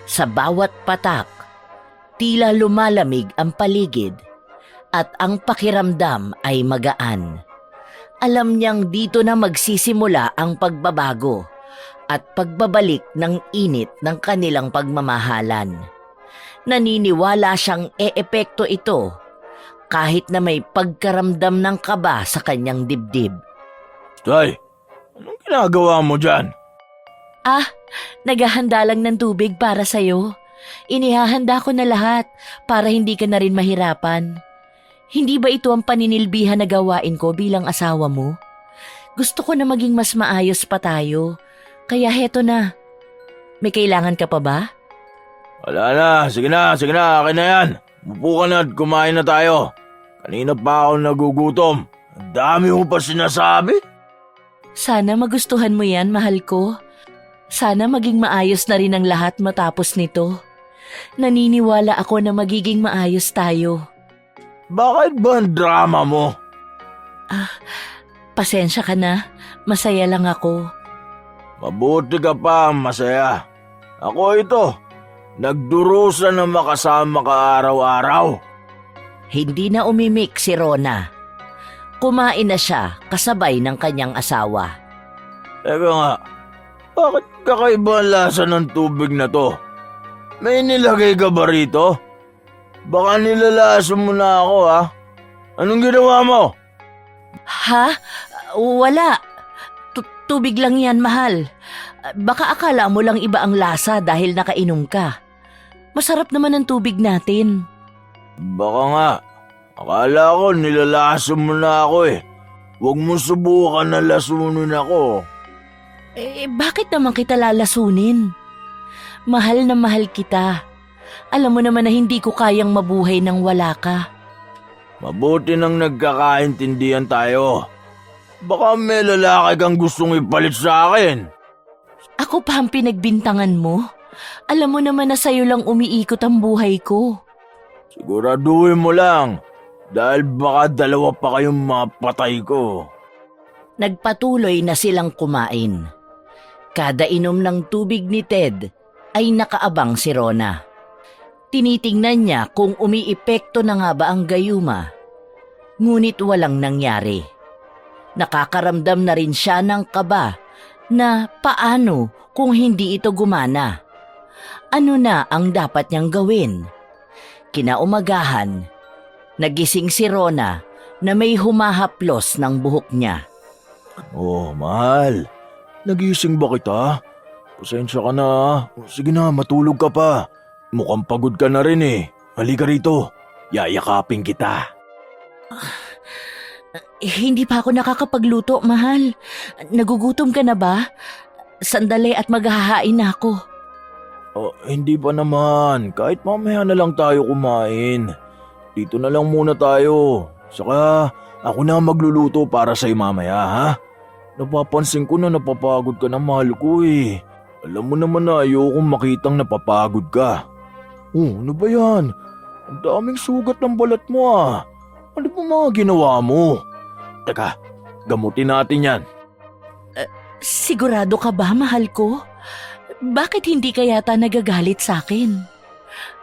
Sa bawat patak, tila lumalamig ang paligid at ang pakiramdam ay magaan. Alam niyang dito na magsisimula ang pagbabago at pagbabalik ng init ng kanilang pagmamahalan. Naniniwala siyang eepekto ito kahit na may pagkaramdam ng kaba sa kanyang dibdib. Tay, anong ginagawa mo dyan? Naghahanda lang ng tubig para sa'yo. Inihahanda ko na lahat para hindi ka na rin mahirapan. Hindi ba ito ang paninilbihan na gawain ko bilang asawa mo? Gusto ko na maging mas maayos pa tayo. Kaya heto na. May kailangan ka pa ba? Wala na, sige na, akin na yan. Upo ka na at kumain na tayo. Kanina pa ako nagugutom. Ang dami mo pa sinasabi. Sana magustuhan mo yan, mahal ko. Sana maging maayos na rin ang lahat matapos nito. Naniniwala ako na magiging maayos tayo. Bakit ba ang drama mo? Pasensya ka na, masaya lang ako. Mabuti ka pa, masaya. Ako ito, nagdurusa na makasama ka araw-araw. Hindi na umimik si Rona. Kumain na siya kasabay ng kanyang asawa. Teka nga, bakit kakaiba ang lasa ng tubig na to? May nilagay ka ba rito? Baka nilalason mo na ako, ha? Anong ginawa mo? Ha? Wala. Tubig lang yan, mahal. Baka akala mo lang iba ang lasa dahil nakainom ka. Masarap naman ang tubig natin. Baka nga. Akala ko nilalason mo na ako eh. Huwag mo subukan na lasunin ako. Bakit naman kita lalasunin? Mahal na mahal kita. Alam mo naman na hindi ko kayang mabuhay nang wala ka. Mabuti nang nagkakaintindihan tayo. Baka may lalaki kang gustong ipalit sa akin. Ako pa ang pinagbintangan mo. Alam mo naman na sa'yo lang umiikot ang buhay ko. Siguraduhin mo lang. Dahil baka dalawa pa kayong mapatay ko. Nagpatuloy na silang kumain. Kada inom ng tubig ni Ted ay nakaabang si Rona. Tinitingnan niya kung umiipekto na nga ba ang gayuma. Ngunit walang nangyari. Nakakaramdam na rin siya ng kaba na paano kung hindi ito gumana. Ano na ang dapat niyang gawin? Kinaumagahan, nagising si Rona na may humahaplos ng buhok niya. Oh, mahal. Nagising ba kita? Pasensya ka na. Sige na, matulog ka pa. Mukhang pagod ka na rin eh. Halika rito. Yayakapin kita. Hindi pa ako nakakapagluto, mahal. Nagugutom ka na ba? Sandali at maghahain na ako. Oh, hindi pa naman. Kahit mamaya na lang tayo kumain. Dito na lang muna tayo. Saka ako na magluluto para sa'yo mamaya, ha? Napapansin ko na napapagod ka na, mahal ko eh. Alam mo naman na ayokong makitang napapagod ka. Oh, ano ba yan? Ang daming sugat ng balat mo ah. Ano ba mga ginawa mo? Teka, gamutin natin yan. Sigurado ka ba, mahal ko? Bakit hindi ka yata nagagalit sa akin?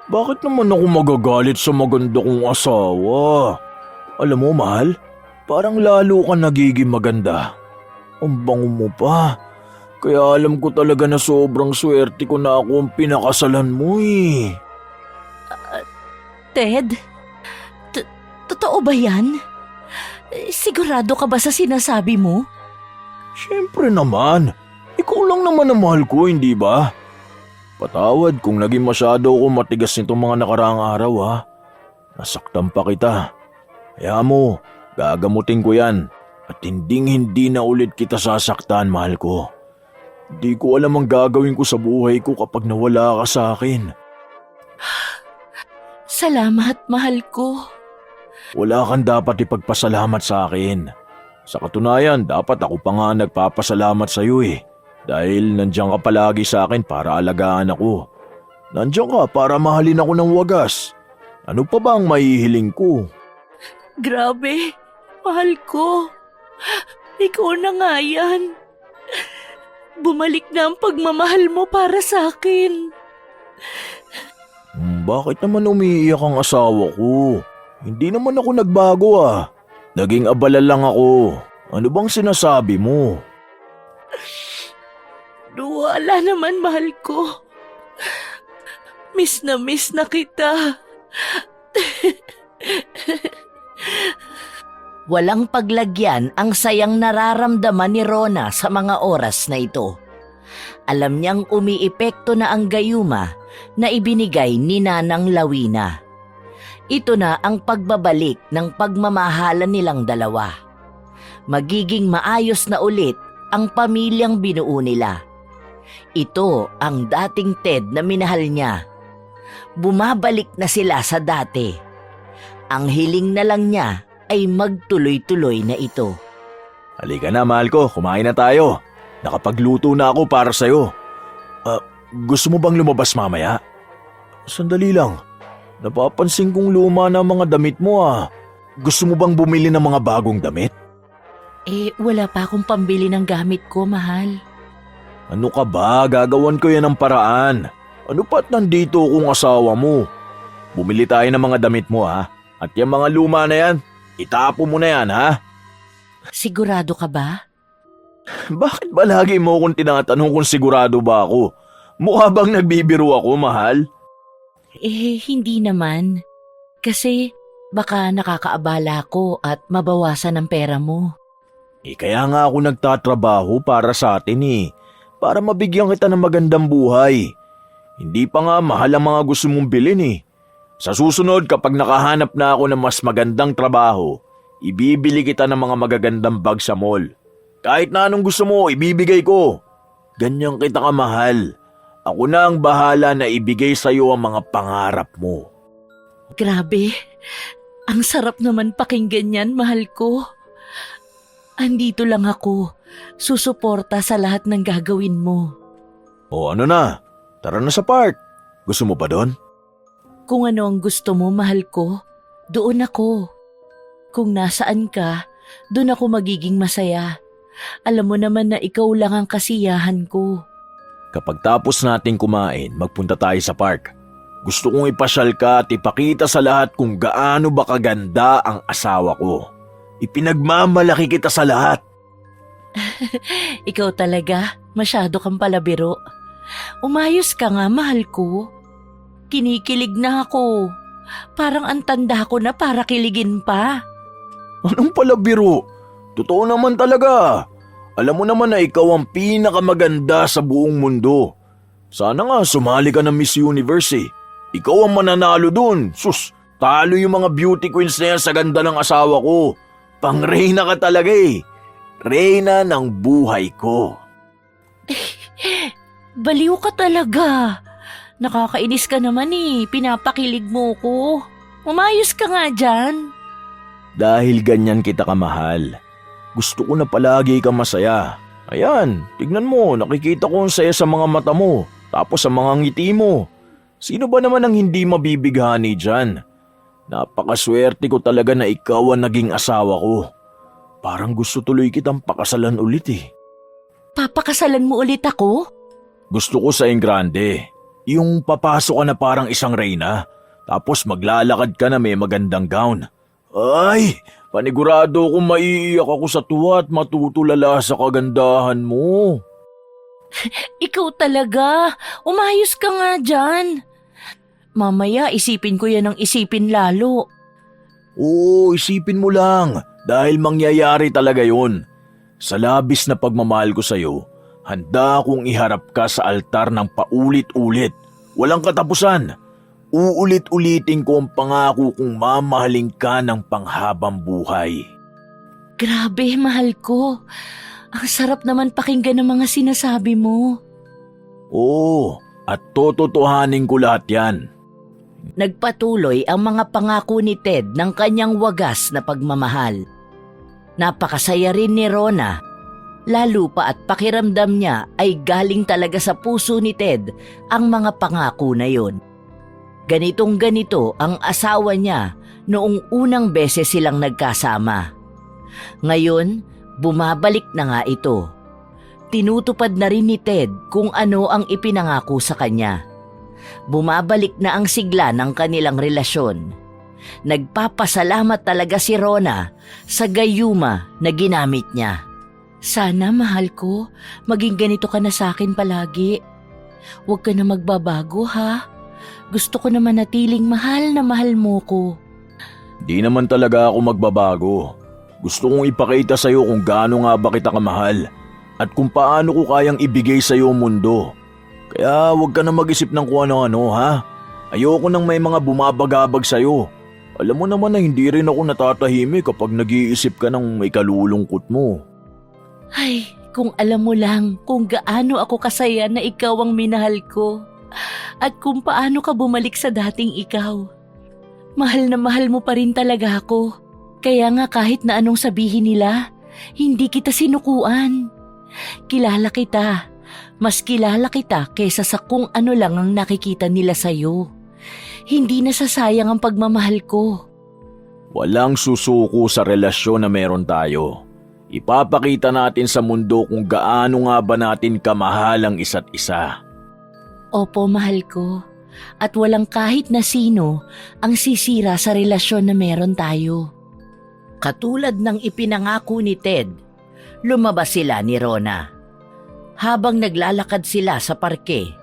Bakit naman ako magagalit sa maganda kong asawa? Alam mo, mahal, parang lalo ka nagiging maganda. Ang bango mo pa. Kaya alam ko talaga na sobrang swerte ko na ako ang pinakasalan mo eh. Ted? Totoo ba yan? Sigurado ka ba sa sinasabi mo? Siyempre naman. Ikaw lang naman ang mahal ko, hindi ba? Patawad kung naging masyado ako matigas nitong mga nakaraang araw ha. Nasaktan pa kita. Kaya mo, gagamutin ko yan. At hindi na ulit kita sasaktan, mahal ko. Di ko alam ang gagawin ko sa buhay ko kapag nawala ka sa akin. Salamat, mahal ko. Wala kang dapat ipagpasalamat sa akin. Sa katunayan, dapat ako pa nga nagpapasalamat sa iyo eh. Dahil nandiyan ka palagi sa akin para alagaan ako. Nandiyan ka para mahalin ako ng wagas. Ano pa ba ang mahihiling ko? Grabe, mahal ko. Ikaw na nga yan. Bumalik na ang pagmamahal mo para sa akin. Bakit naman umiiyak ang asawa ko? Hindi naman ako nagbago ah. Naging abala lang ako. Ano bang sinasabi mo? Wala naman, mahal ko. Miss na kita. Walang paglagyan ang sayang nararamdaman ni Rona sa mga oras na ito. Alam niyang umiepekto na ang gayuma na ibinigay ni Nanang Lawina. Ito na ang pagbabalik ng pagmamahalan nilang dalawa. Magiging maayos na ulit ang pamilyang binuo nila. Ito ang dating Ted na minahal niya. Bumabalik na sila sa dati. Ang hiling na lang niya ay magtuloy-tuloy na ito. Halika na, mahal ko. Kumain na tayo. Nakapagluto na ako para sa'yo. Gusto mo bang lumabas mamaya? Sandali lang. Napapansin kong luma na mga damit mo Gusto mo bang bumili ng mga bagong damit? Wala pa akong pambili ng gamit ko, mahal. Ano ka ba? Gagawan ko yan ng paraan. Ano pa't nandito akong asawa mo? Bumili tayo ng mga damit mo At yung mga luma na yan, itapo mo na yan Sigurado ka ba? Bakit ba lagi mo akong tinatanong kung sigurado ba ako? Mukha bang nagbibiro ako, mahal? Hindi naman. Kasi baka nakakaabala ko at mabawasan ang pera mo. Kaya nga ako nagtatrabaho para sa atin Para mabigyan kita ng magandang buhay. Hindi pa nga mahal ang mga gusto mong bilhin Sa susunod kapag nakahanap na ako ng mas magandang trabaho, ibibili kita ng mga magagandang bag sa mall. Kahit na anong gusto mo, ibibigay ko. Ganyan kita kamahal. Ako na ang bahala na ibigay sa iyo ang mga pangarap mo. Grabe, ang sarap naman pakinggan yan, mahal ko. Andito lang ako, susuporta sa lahat ng gagawin mo. O ano na, tara na sa park. Gusto mo pa doon? Kung ano ang gusto mo, mahal ko, doon ako. Kung nasaan ka, doon ako magiging masaya. Alam mo naman na ikaw lang ang kasiyahan ko. Kapag tapos nating kumain, magpunta tayo sa park. Gusto kong ipasyal ka at ipakita sa lahat kung gaano ba kaganda ang asawa ko. Ipinagmamalaki kita sa lahat. Ikaw talaga, masyado kang palabiro. Umayos ka nga, mahal ko. Kinikilig na ako. Parang ang tanda ko na para kiligin pa. Anong palabiro? Totoo naman talaga. Alam mo naman na ikaw ang pinakamaganda sa buong mundo. Sana nga sumali ka ng Miss Universe Ikaw ang mananalo dun. Sus, talo yung mga beauty queens na yan sa ganda ng asawa ko. Pang-reyna ka talaga Reyna ng buhay ko. Baliw ka talaga. Nakakainis ka naman pinapakilig mo ko. Umayos ka nga dyan. Dahil ganyan kita kamahal. Gusto ko na palagi ka masaya. Ayan, tignan mo, nakikita ko ang saya sa mga mata mo, tapos sa mga ngiti mo. Sino ba naman ang hindi mabibighani dyan? Napakaswerte ko talaga na ikaw ang naging asawa ko. Parang gusto tuloy kitang pakasalan ulit Papakasalan mo ulit ako? Gusto ko sa Engrande. Yung papasok ka na parang isang reyna, tapos maglalakad ka na may magandang gown. Ay, panigurado kong maiiyak ako sa tuwa at matutulala sa kagandahan mo. Ikaw talaga. Umayos ka nga dyan. Mamaya isipin ko yan ng isipin lalo. Oo, isipin mo lang dahil mangyayari talaga yun. Sa labis na pagmamahal ko sa'yo, handa akong iharap ka sa altar ng paulit-ulit. Walang katapusan. Uulit-ulitin ko ang pangako kong mamahalin ka ng panghabang buhay. Grabe, mahal ko. Ang sarap naman pakinggan ng mga sinasabi mo. Oo, at tototohanin ko lahat yan. Nagpatuloy ang mga pangako ni Ted ng kanyang wagas na pagmamahal. Napakasaya rin ni Rona. Lalo pa at pakiramdam niya ay galing talaga sa puso ni Ted ang mga pangako na yon. Ganitong ganito ang asawa niya noong unang beses silang nagkasama. Ngayon, bumabalik na nga ito. Tinutupad na rin ni Ted kung ano ang ipinangako sa kanya. Bumabalik na ang sigla ng kanilang relasyon. Nagpapasalamat talaga si Rona sa gayuma na ginamit niya. Sana, mahal ko, maging ganito ka na sa akin palagi. Huwag ka na magbabago, ha? Gusto ko na manatiling mahal na mahal mo ko. Di naman talaga ako magbabago. Gusto kong ipakita sa'yo kung gaano nga ba kita kamahal at kung paano ko kayang ibigay sa'yo ang mundo. Kaya huwag ka na mag-isip ng kung ano-ano, ha? Ayoko nang may mga bumabagabag sa'yo. Alam mo naman na hindi rin ako natatahimik kapag nag-iisip ka ng may kalulungkot mo. Ay, kung alam mo lang kung gaano ako kasaya na ikaw ang minahal ko at kung paano ka bumalik sa dating ikaw. Mahal na mahal mo pa rin talaga ako. Kaya nga kahit na anong sabihin nila, hindi kita sinukuan. Kilala kita. Mas kilala kita kaysa sa kung ano lang ang nakikita nila sa'yo. Hindi nasasayang ang pagmamahal ko. Walang susuko sa relasyon na meron tayo. Ipapakita natin sa mundo kung gaano nga ba natin kamahal ang isa't isa. Opo, mahal ko. At walang kahit na sino ang sisira sa relasyon na meron tayo. Katulad ng ipinangako ni Ted, lumabas sila ni Rona. Habang naglalakad sila sa parke,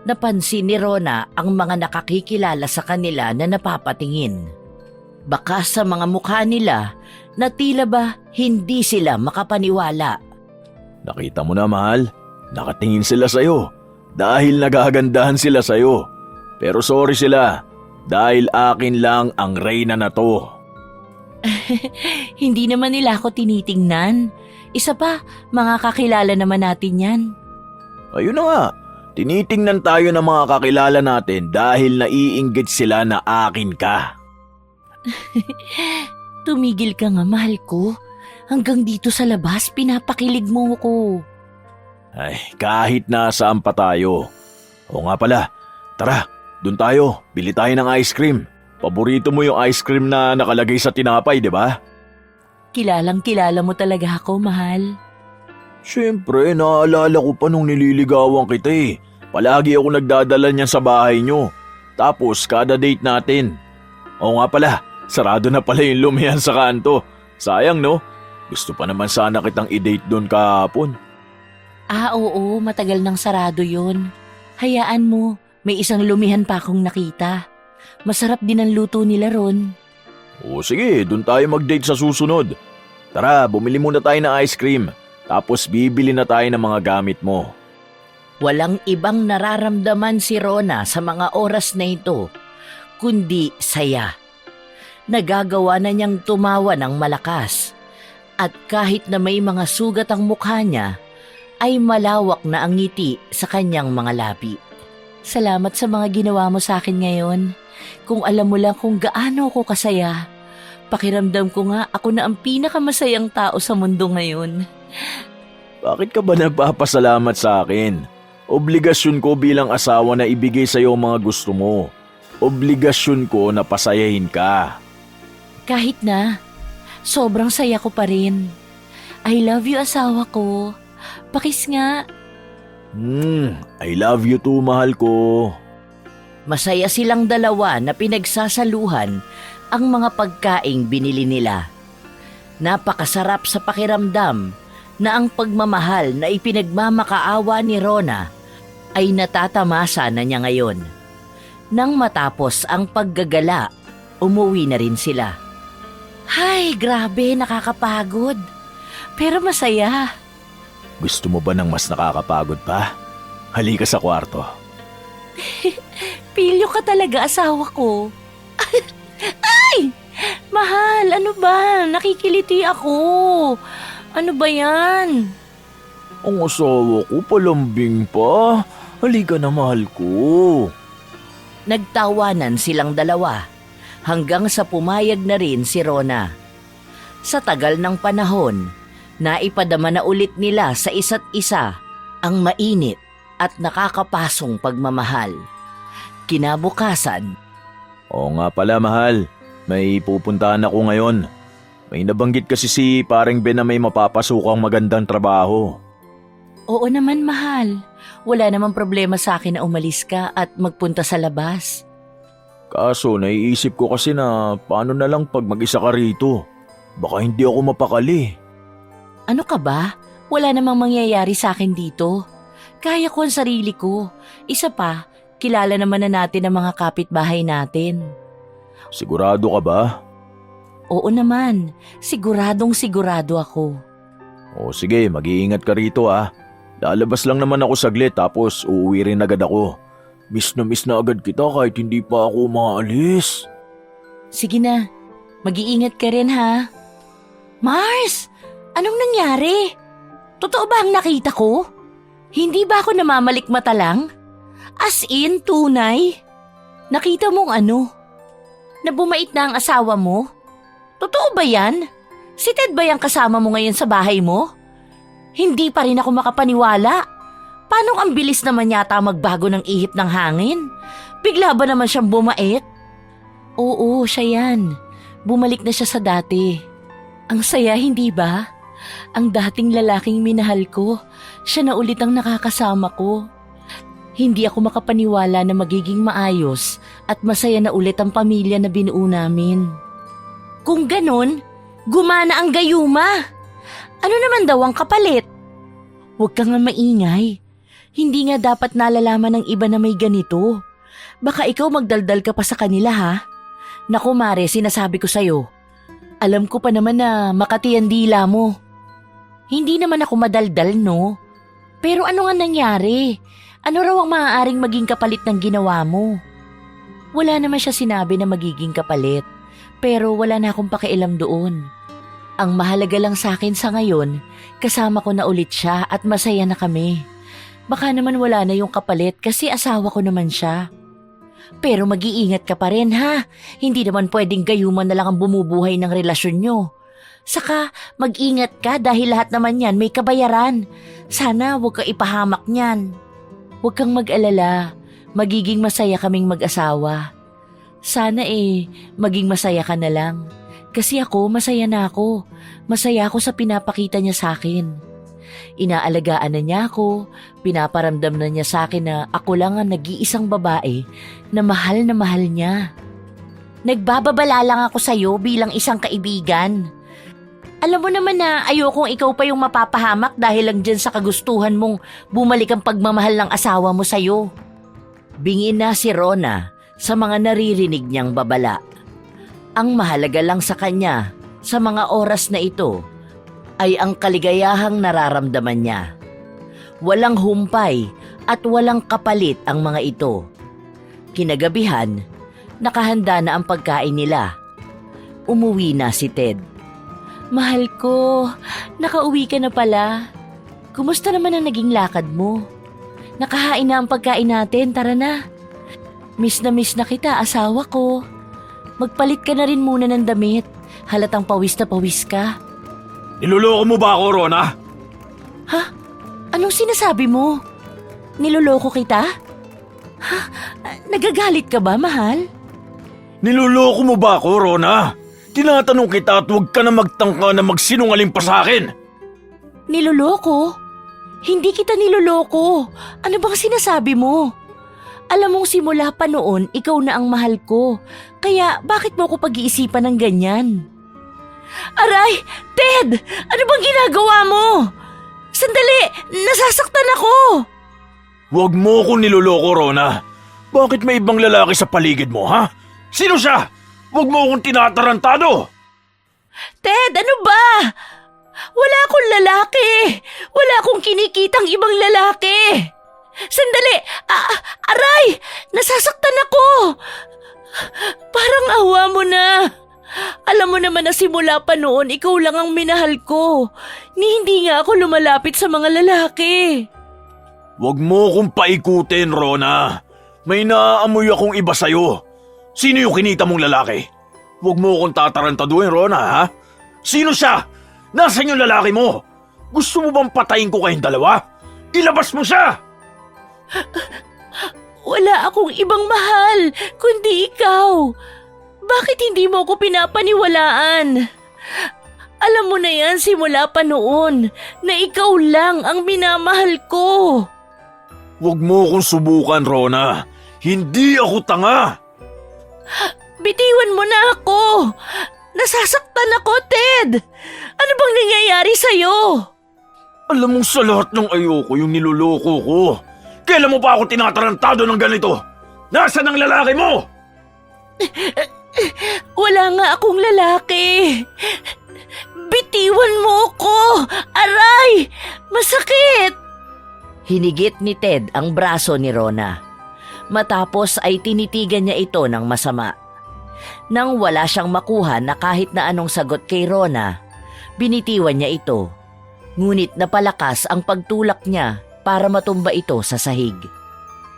napansin ni Rona ang mga nakakikilala sa kanila na napapatingin. Baka sa mga mukha nila na tila ba hindi sila makapaniwala. Nakita mo na, mahal? Nakatingin sila sa'yo dahil nagagandahan sila sa'yo. Pero sorry sila dahil akin lang ang reyna na to. Hindi naman nila ako tinitingnan. Isa pa, mga kakilala naman natin yan. Ayun na nga, tinitingnan tayo ng mga kakilala natin dahil naiinggit sila na akin ka. Tumigil ka nga, mahal ko. Hanggang dito sa labas, pinapakilig mo ko. Ay, kahit nasaan pa tayo. O nga pala, tara, dun tayo, bili tayo ng ice cream. Paborito mo yung ice cream na nakalagay sa tinapay, di ba? Kilalang kilala mo talaga ako, mahal. Siyempre, naalala ko pa nung nililigawan kita eh. Palagi ako nagdadala niyan sa bahay nyo. Tapos, kada date natin. O nga pala, sarado na pala yung lumihan sa kanto. Sayang no? Gusto pa naman sana kitang i-date doon kahapon. Ah, oo, matagal nang sarado yun. Hayaan mo, may isang lumihan pa akong nakita. Masarap din ang luto nila ron. O sige, doon tayo mag-date sa susunod. Tara, bumili muna tayo ng ice cream. Tapos bibili na tayo ng mga gamit mo. Walang ibang nararamdaman si Rona sa mga oras na ito, kundi saya. Nagagawa na niyang tumawa ng malakas. At kahit na may mga sugat ang mukha niya, ay malawak na ang ngiti sa kanyang mga labi. Salamat sa mga ginawa mo sa akin ngayon. Kung alam mo lang kung gaano ako kasaya. Pakiramdam ko nga ako na ang pinakamasayang tao sa mundo ngayon. Bakit ka ba nagpapasalamat sa akin? Obligasyon ko bilang asawa na ibigay sa iyo ang mga gusto mo. Obligasyon ko na pasayahin ka. Kahit na, sobrang saya ko pa rin. I love you, asawa ko. Pakis nga. I love you too, mahal ko. Masaya silang dalawa na pinagsasaluhan ang mga pagkaing binili nila. Napakasarap sa pakiramdam na ang pagmamahal na ipinagmamakaawa ni Rona ay natatamasa na niya ngayon. Nang matapos ang paggagala, umuwi na rin sila. Hay, grabe, nakakapagod. Pero masaya. Gusto mo ba ng mas nakakapagod pa? Halika sa kwarto. Pilyo ka talaga, asawa ko. Ay! Mahal, ano ba? Nakikiliti ako. Ano ba yan? Ang asawa ko palambing pa. Halika na, mahal ko. Nagtawanan silang dalawa hanggang sa pumayag na rin si Rona. Sa tagal ng panahon, naipadama na ulit nila sa isa't isa ang mainit at nakakapasong pagmamahal. Kinabukasan, Oo nga pala, mahal. May pupuntahan ako ngayon. May nabanggit kasi si paring Ben na may mapapasukang magandang trabaho. Oo naman, mahal. Wala namang problema sa akin na umalis ka at magpunta sa labas. Kaso naiisip ko kasi na paano na lang pag mag-isa ka rito. Baka hindi ako mapakali. Ano ka ba? Wala namang mangyayari sa akin dito. Kaya ko ang sarili ko. Isa pa, kilala naman na natin ang mga kapitbahay natin. Sigurado ka ba? Oo naman, siguradong sigurado ako. O sige, mag-iingat ka rito ah. Lalabas lang naman ako saglit tapos uuwi rin agad ako. Miss na agad kita kahit hindi pa ako maalis. Sige na, mag-iingat ka rin ha. Mars! Anong nangyari? Totoo ba ang nakita ko? Hindi ba ako namamalikmata lang? As in, tunay? Nakita mong ano? na bumait na ang asawa mo? Totoo ba yan? Si Ted ba yung kasama mo ngayon sa bahay mo? Hindi pa rin ako makapaniwala. Paano ang bilis naman yata magbago ng ihip ng hangin? Bigla ba naman siyang bumait? Oo, siya yan. Bumalik na siya sa dati. Ang saya, hindi ba? Ang dating lalaking minahal ko, siya na ulit ang nakakasama ko. Hindi ako makapaniwala na magiging maayos at masaya na ulit ang pamilya na binuo namin. Kung ganon, gumana ang gayuma. Ano naman daw ang kapalit? Huwag ka nga maingay. Hindi nga dapat nalalaman ng iba na may ganito. Baka ikaw magdaldal ka pa sa kanila ha? Naku Mare, sinasabi ko sa'yo. Alam ko pa naman na makati ang dila mo. Hindi naman ako madaldal no? Pero ano nga nangyari? Ano raw ang maaaring maging kapalit ng ginawa mo? Wala naman siya sinabi na magiging kapalit. Pero wala na akong pakialam doon. Ang mahalaga lang sa akin sa ngayon, kasama ko na ulit siya at masaya na kami. Baka naman wala na yung kapalit kasi asawa ko naman siya. Pero mag-iingat ka pa rin ha. Hindi naman pwedeng gayuman na lang ang bumubuhay ng relasyon nyo. Saka mag-ingat ka dahil lahat naman yan may kabayaran. Sana huwag ka ipahamak niyan. Huwag kang mag-alala. Magiging masaya kaming mag-asawa. Sana maging masaya ka na lang. Kasi ako, masaya na ako. Masaya ako sa pinapakita niya sa akin. Inaalagaan na niya ako, pinaparamdam na niya sa akin na ako lang ang nag-iisang babae na mahal niya. Nagbababala lang ako sa'yo bilang isang kaibigan. Alam mo naman na ayokong ikaw pa yung mapapahamak dahil lang dyan sa kagustuhan mong bumalik ang pagmamahal ng asawa mo sa'yo. Bingin na si Rona sa mga naririnig niyang babala. Ang mahalaga lang sa kanya sa mga oras na ito ay ang kaligayahang nararamdaman niya. Walang humpay at walang kapalit ang mga ito. Kinagabihan, nakahanda na ang pagkain nila. Umuwi na si Ted. Mahal ko, nakauwi ka na pala. Kumusta naman ang naging lakad mo? Nakahain na ang pagkain natin, tara na. Miss na kita, asawa ko. Magpalit ka na rin muna ng damit. Halatang pawis na pawis ka. Niloloko mo ba ako, Rona? Ha? Anong sinasabi mo? Niloloko kita? Ha? Nagagalit ka ba, mahal? Niloloko mo ba ako, Rona? Tinatanong kita at huwag ka na magtangka na magsinungaling pa sa akin. Niloloko? Hindi kita niloloko. Ano bang sinasabi mo? Alam mong simula pa noon, ikaw na ang mahal ko. Kaya bakit mo ako pag-iisipan ng ganyan? Aray! Ted! Ano bang ginagawa mo? Sandali! Nasasaktan ako! Huwag mo akong niloloko, Rona. Bakit may ibang lalaki sa paligid mo, ha? Sino siya? Huwag mo akong tinatarantado! Ted, ano ba? Wala akong lalaki! Wala akong kinikitang ibang lalaki! Sandali! Aray! Nasasaktan ako! Parang awa mo na! Alam mo naman na simula pa noon, ikaw lang ang minahal ko. Hindi nga ako lumalapit sa mga lalaki. Huwag mo akong paikutin, Rona. May naaamoy akong iba sa'yo. Sino yung kinita mong lalaki? Huwag mo akong tatarantaduhin, Rona, ha? Sino siya? Nasaan yung lalaki mo? Gusto mo bang patayin ko kayong dalawa? Ilabas mo siya! Wala akong ibang mahal, kundi ikaw. Bakit hindi mo ako pinapaniwalaan? Alam mo na yan simula pa noon na ikaw lang ang minamahal ko. Huwag mo akong subukan, Rona. Hindi ako tanga. Bitiwan mo na ako. Nasasaktan ako, Ted. Ano bang nangyayari sa'yo? Alam mo sa lahat ng ayoko yung niloloko ko. Kailan mo pa ako tinatarantado ng ganito? Nasaan ang lalaki mo? Wala nga akong lalaki. Bitiwan mo ko! Aray! Masakit! Hinigit ni Ted ang braso ni Rona. Matapos ay tinitigan niya ito ng masama. Nang wala siyang makuha na kahit na anong sagot kay Rona, binitiwan niya ito. Ngunit napalakas ang pagtulak niya para matumba ito sa sahig.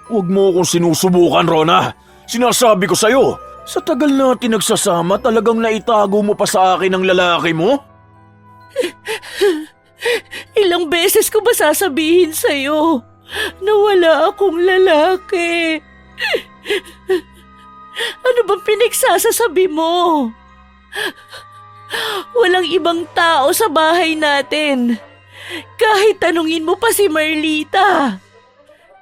Huwag mo akong sinusubukan, Rona. Sinasabi ko sa'yo, Sa tagal natin nagsasama, talagang naitago mo pa sa akin ang lalaki mo? Ilang beses ko ba sasabihin sa'yo na wala akong lalaki? Ano bang pinagsasasabi mo? Walang ibang tao sa bahay natin. Kahit tanungin mo pa si Marlita.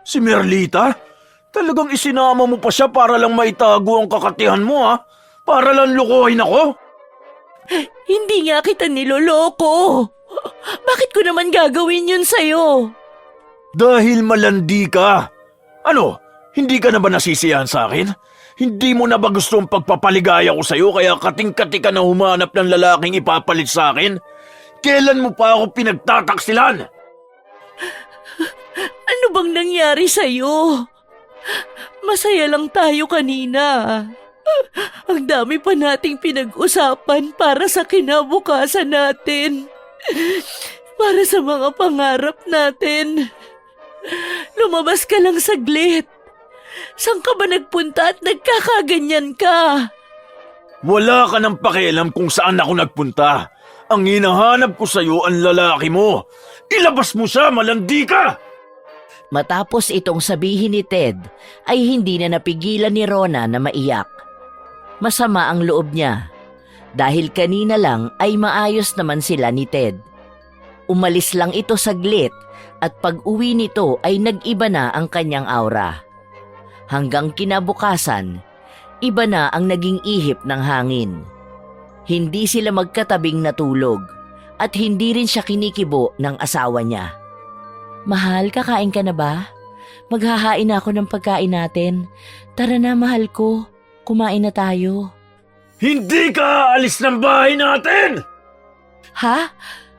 Si Merlita? Talagang isinama mo pa siya para lang maitago ang kakatihan mo, ha? Para lang lukuhin ako? Hindi nga kita niloloko. Bakit ko naman gagawin yun sa'yo? Dahil malandi ka. Ano, hindi ka na ba nasisiyahan sa akin? Hindi mo na ba gusto ang pagpapaligaya ko sa'yo kaya kating-kati ka na humanap ng lalaking ipapalit sa akin? Kailan mo pa ako pinagtataksilan? Ano bang nangyari sa'yo? Masaya lang tayo kanina. Ang dami pa nating pinag-usapan para sa kinabukasan natin. Para sa mga pangarap natin. Lumabas ka lang saglit. Saan ka ba nagpunta at nagkakaganyan ka? Wala ka nang pakialam kung saan ako nagpunta. Ang hinahanap ko sa'yo ang lalaki mo. Ilabas mo siya, malandi ka! Matapos itong sabihin ni Ted, ay hindi na napigilan ni Rona na maiyak. Masama ang loob niya. Dahil kanina lang ay maayos naman sila ni Ted. Umalis lang ito saglit at pag-uwi nito ay nag-iba na ang kanyang aura. Hanggang kinabukasan, iba na ang naging ihip ng hangin. Hindi sila magkatabing natulog at hindi rin siya kinikibo ng asawa niya. Mahal, kakain ka na ba? Maghahain ako ng pagkain natin. Tara na, mahal ko. Kumain na tayo. Hindi ka aalis ng bahay natin! Ha?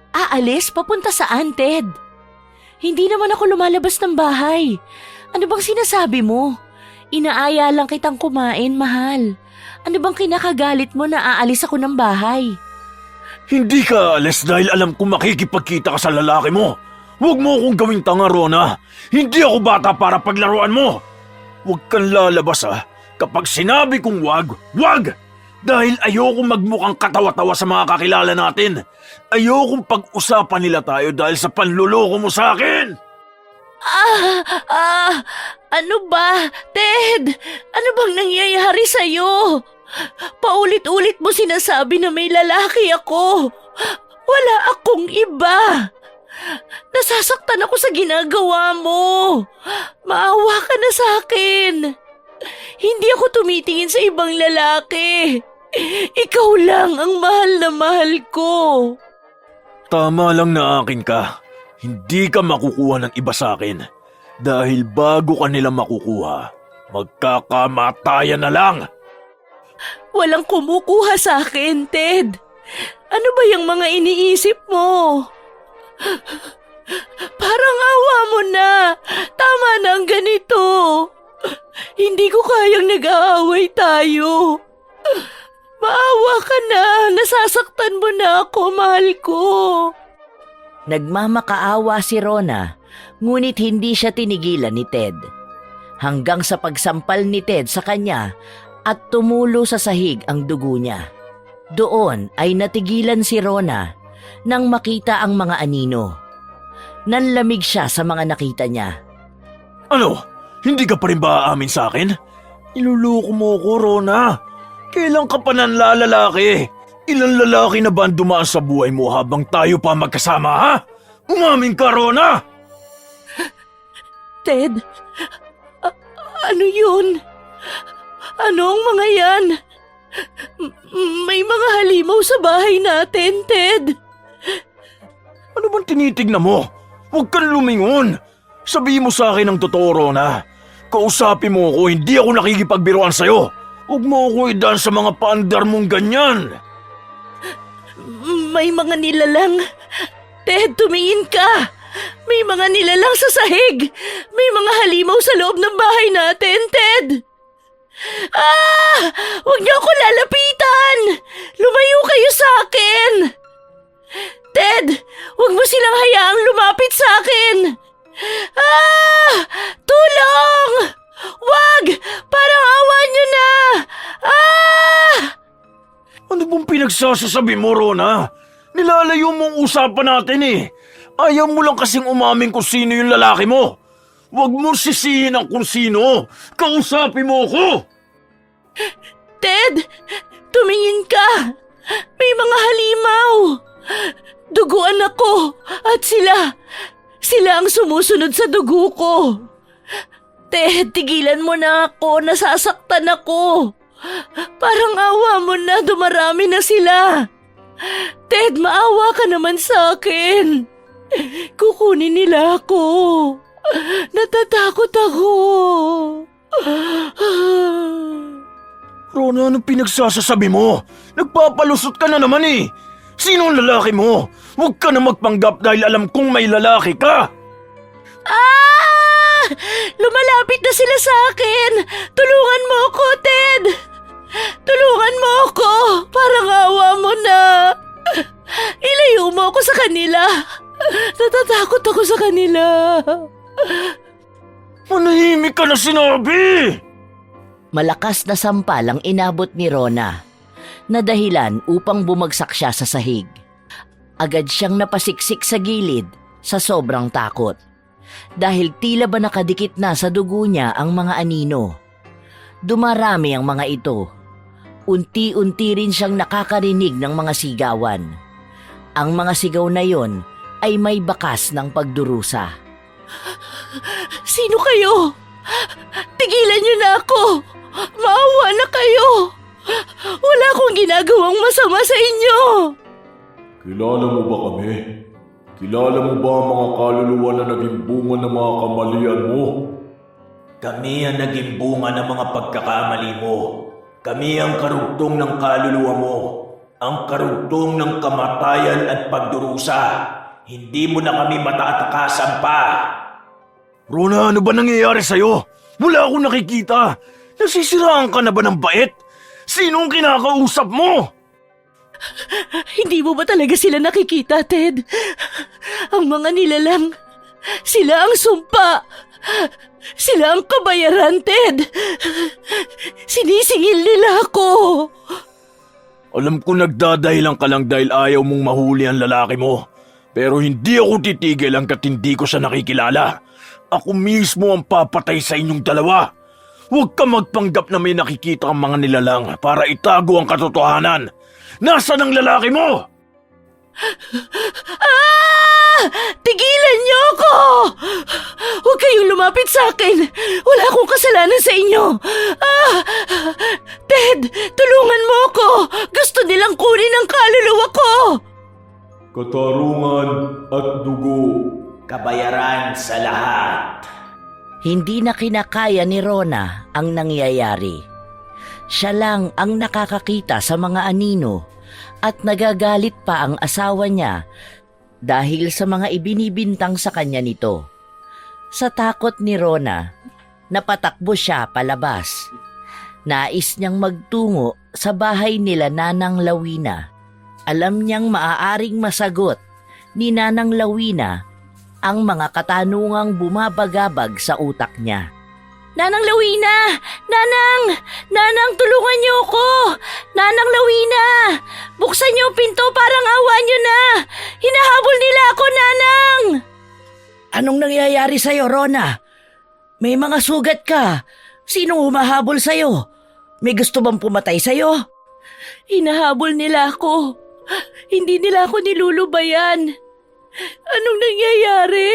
Aalis? Papunta saan, Ted? Hindi naman ako lumalabas ng bahay. Ano bang sinasabi mo? Inaaya lang kitang kumain, mahal. Ano bang kinakagalit mo na aalis ako ng bahay? Hindi ka aalis dahil alam kong makikipagkita ka sa lalaki mo. Huwag mo akong gawing tanga, Rona. Hindi ako bata para paglaruan mo. Huwag kang lalabas, ha. Kapag sinabi kong wag, wag! Dahil ayokong magmukhang katawa-tawa sa mga kakilala natin. Ayokong pag-usapan nila tayo dahil sa panluloko mo sa akin. Ano ba? Ted, ano bang nangyayari sa'yo? Paulit-ulit mo sinasabi na may lalaki ako. Wala akong iba. Nasasaktan ako sa ginagawa mo. Maawa ka na sa akin. Hindi ako tumitingin sa ibang lalaki. Ikaw lang ang mahal na mahal ko. Tama lang na akin ka. Hindi ka makukuha ng iba sa akin. Dahil bago ka nila makukuha, magkakamatayan na lang. Walang kumukuha sa akin, Ted. Ano ba yung mga iniisip mo? Parang awa mo na. Tama na ang ganito. Hindi ko kayang nag-aaway tayo. Maawa ka na. Nasasaktan mo na ako, mahal ko. Nagmamakaawa si Rona, ngunit hindi siya tinigilan ni Ted. Hanggang sa pagsampal ni Ted sa kanya at tumulo sa sahig ang dugo niya. Doon ay natigilan si Rona nang makita ang mga anino. Nanlamig siya sa mga nakita niya. Ano? Hindi ka pa rin ba aamin sa akin? Iluluko mo ko, Rona. Kailan ka pa nanlalalaki? Ilang lalaki na ba ang dumaan sa buhay mo habang tayo pa magkasama, ha? Umamin ka, Rona! Ted, ano yun? Ano ang mga yan? May mga halimaw sa bahay natin, Ted. Ano bang tinitignan mo? Huwag kang lumingon. Sabihin mo sa akin ang totoo, Rona. Kausapin mo ako, hindi ako nakikipagbiruan sa'yo. Huwag mo ako idaan sa mga paandar mong ganyan. May mga nilalang. Ted, tumingin ka. May mga nilalang sa sahig. May mga halimaw sa loob ng bahay natin, Ted. Huwag niyo ako lalapitan. Lumayo kayo sa akin. Ted, huwag mo silang hayaang lumapit sa akin. Tulong! Wag! Parang awa niyo na! pinagsasasabi mo, Rona? Nilalayo mo ang usapan natin eh. Ayaw mo lang kasing umamin kung sino yung lalaki mo. Huwag mo sisihin ang kung sino. Kausapin mo ako! Ted! Tumingin ka! May mga halimaw! Duguan ako at sila ang sumusunod sa dugo ko. Ted, tigilan mo na ako, nasasaktan ako. Parang awa mo na, dumarami na sila. Ted, maawa ka naman sa akin. Kukunin nila ako. Natatakot ako. Rona, anong pinagsasasabi mo? Nagpapalusot ka na naman eh. Sino ang lalaki mo? Huwag ka na magpanggap dahil alam kong may lalaki ka. Ah! Lumalapit na sila sa akin. Tulungan mo ako, Ted. Tulungan mo ako. Parang awa mo na. Ilayo mo ako sa kanila. Natatakot ako sa kanila. Manahimik ka na sinabi! Malakas na sampal ang inabot ni Rona na dahilan upang bumagsak siya sa sahig. Agad siyang napasiksik sa gilid sa sobrang takot dahil tila ba nakadikit na sa dugo niya ang mga anino. Dumarami ang mga ito. Unti-unti rin siyang nakakarinig ng mga sigawan. Ang mga sigaw na yon ay may bakas ng pagdurusa. Sino kayo? Tigilan niyo na ako. Maawa na kayo. Wala akong ginagawang masama sa inyo. Kilala mo ba kami? Kilala mo ba ang mga kaluluwa na naging bunga ng mga kamalian mo? Kami ang naging bunga ng mga pagkakamali mo. Kami ang karugtong ng kaluluwa mo. Ang karugtong ng kamatayan at pagdurusa. Hindi mo na kami mataatakasan pa. Rona, ano ba nangyayari sa'yo? Wala akong nakikita. Nasisiraan ka na ba ng bait? Sinong kinakausap mo? Hindi mo ba talaga sila nakikita, Ted? Ang mga nilalang, sila ang sumpa. Sila ang kabayaran, Ted. Sinisingil nila ako. Alam ko nagdadahilan ka lang dahil ayaw mong mahuli ang lalaki mo. Pero hindi ako titigil hanggat hindi ko siya nakikilala. Ako mismo ang papatay sa inyong dalawa. Huwag ka magpanggap na may nakikita ang mga nilalang para itago ang katotohanan. Nasaan ang lalaki mo? Ah! Tigilan niyo ako! Huwag kayong lumapit sa akin. Wala akong kasalanan sa inyo. Ah! Ted, tulungan mo ako. Gusto nilang kunin ang kaluluwa ko. Katarungan at dugo. Kabayaran sa lahat. Hindi na kinakaya ni Rona ang nangyayari. Siya lang ang nakakakita sa mga anino at nagagalit pa ang asawa niya dahil sa mga ibinibintang sa kanya nito. Sa takot ni Rona, napatakbo siya palabas. Nais niyang magtungo sa bahay nila Nanang Lawina. Alam niyang maaaring masagot ni Nanang Lawina ang mga katanungang bumabagabag sa utak niya. Nanang Lawina! Nanang! Nanang, tulungan niyo ako! Nanang Lawina! Buksan niyo ang pinto, parang awa niyo na! Hinahabol nila ako, Nanang! Anong nangyayari sa'yo, Rona? May mga sugat ka. Sinong humahabol sa'yo? May gusto bang pumatay sa'yo? Hinahabol nila ako. Hindi nila ako nilulubayan. Anong nangyayari?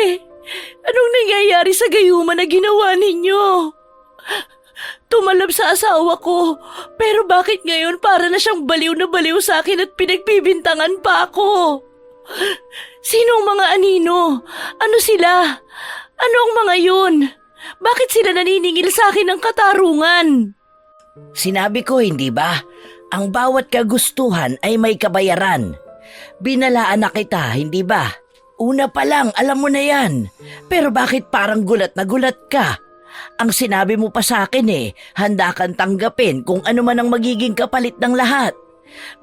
Anong nangyayari sa gayuma na ginawa ninyo? Tumalab sa asawa ko, pero bakit ngayon para na siyang baliw na baliw sa akin at pinagbibintangan pa ako? Sinong mga anino? Ano sila? Ano ang mga yun? Bakit sila naniningil sa akin ng katarungan? Sinabi ko, hindi ba? Ang bawat kagustuhan ay may kabayaran. Binalaan na kita, hindi ba? Una pa lang, alam mo na yan. Pero bakit parang gulat na gulat ka? Ang sinabi mo pa sa akin handa kang tanggapin kung ano man ang magiging kapalit ng lahat.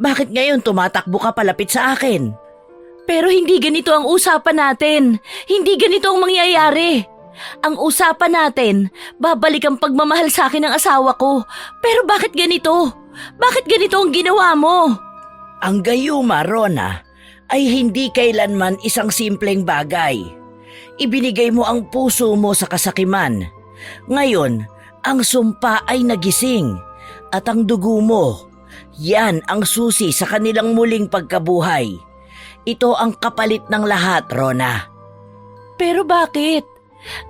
Bakit ngayon tumatakbo ka palapit sa akin? Pero hindi ganito ang usapan natin. Hindi ganito ang mangyayari. Ang usapan natin, babalik ang pagmamahal sa akin ng asawa ko. Pero bakit ganito? Bakit ganito ang ginawa mo? Ang gayuma, Rona, ay hindi kailanman isang simpleng bagay. Ibinigay mo ang puso mo sa kasakiman. Ngayon, ang sumpa ay nagising at ang dugo mo, yan ang susi sa kanilang muling pagkabuhay. Ito ang kapalit ng lahat, Rona. Pero bakit?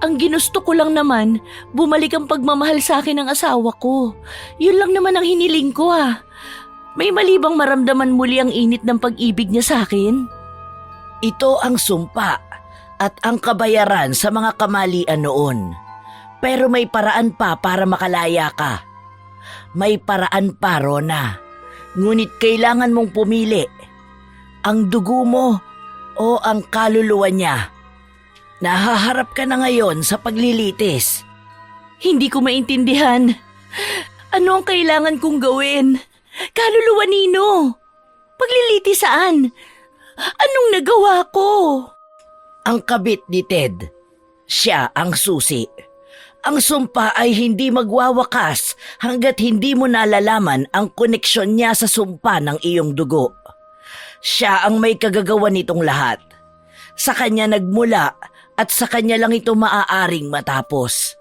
Ang ginusto ko lang naman, bumalik ang pagmamahal sa akin ng asawa ko. Yun lang naman ang hiniling ko May mali bang maramdaman muli ang init ng pag-ibig niya sa akin? Ito ang sumpa at ang kabayaran sa mga kamalian noon. Pero may paraan pa para makalaya ka. May paraan pa, Rona. Ngunit kailangan mong pumili. Ang dugo mo o ang kaluluwa niya. Nahaharap ka na ngayon sa paglilitis. Hindi ko maintindihan. Ano ang kailangan kong gawin? Kaluluwa nino? Pagliliti saan? Anong nagawa ko? Ang kabit ni Ted. Siya ang susi. Ang sumpa ay hindi magwawakas hanggat hindi mo nalalaman ang koneksyon niya sa sumpa ng iyong dugo. Siya ang may kagagawan nitong lahat. Sa kanya nagmula at sa kanya lang ito maaaring matapos.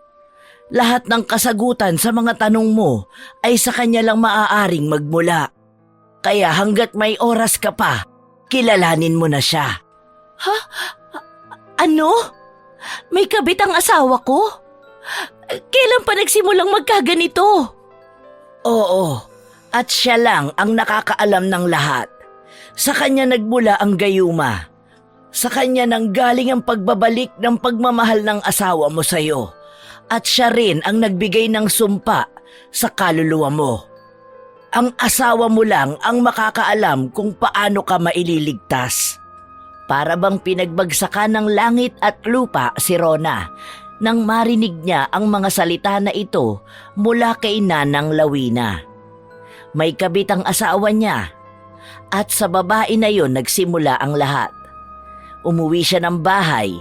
Lahat ng kasagutan sa mga tanong mo ay sa kanya lang maaaring magmula. Kaya hanggat may oras ka pa, kilalanin mo na siya. Ano? May kabit ang asawa ko? Kailan pa nagsimulang magkaganito? Oo, at siya lang ang nakakaalam ng lahat. Sa kanya nagmula ang gayuma. Sa kanya nanggaling ang pagbabalik ng pagmamahal ng asawa mo sa'yo. At siya rin ang nagbigay ng sumpa sa kaluluwa mo. Ang asawa mo lang ang makakaalam kung paano ka maililigtas. Para bang pinagbagsakan ng langit at lupa si Rona nang marinig niya ang mga salita na ito mula kay Nanang Lawina. May kabit ang asawa niya at sa babae na yon nagsimula ang lahat. Umuwi siya ng bahay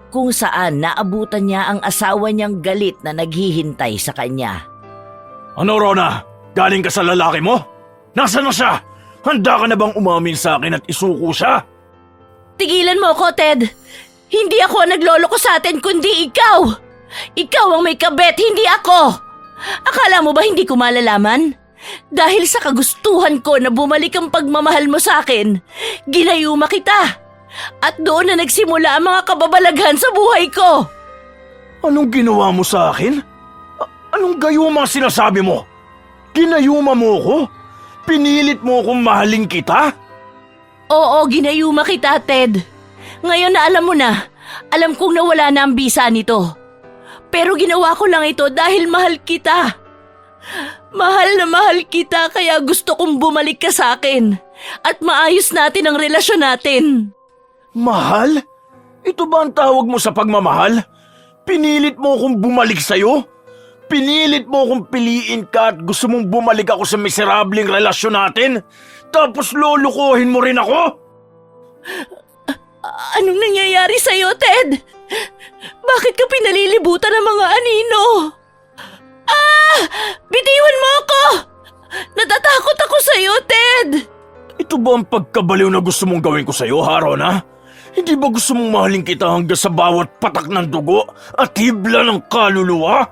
kung saan naabutan niya ang asawa niyang galit na naghihintay sa kanya. Ano, Rona? Galing ka sa lalaki mo? Nasaan na siya? Handa ka na bang umamin sa akin at isuko siya? Tigilan mo ako, Ted. Hindi ako ang nagloloko sa atin, kundi ikaw. Ikaw ang may kabit, hindi ako. Akala mo ba hindi ko malalaman? Dahil sa kagustuhan ko na bumalik ang pagmamahal mo sa akin, ginayuma kita. At doon na nagsimula ang mga kababalaghan sa buhay ko. Anong ginawa mo sa akin? Anong gayuma ang sinasabi mo? Ginayuma mo ko? Pinilit mo akong mahalin kita? Oo, ginayuma kita, Ted. Ngayon na alam mo na, alam kong nawala na ang bisa nito. Pero ginawa ko lang ito dahil mahal kita. Mahal na mahal kita kaya gusto kong bumalik ka sa akin at maayos natin ang relasyon natin. Mahal? Ito ba ang tawag mo sa pagmamahal? Pinilit mo akong bumalik sa'yo? Pinilit mo akong piliin ka at gusto mong bumalik ako sa miserabling relasyon natin? Tapos lulukohin mo rin ako? Anong nangyayari sa'yo, Ted? Bakit ka pinalilibutan ng mga anino? Bitiwan mo ako! Natatakot ako sa'yo, Ted! Ito ba ang pagkabaliw na gusto mong gawin ko sa'yo, Harona? Hindi ba gusto mong mahalin kita hanggang sa bawat patak ng dugo at hibla ng kaluluwa?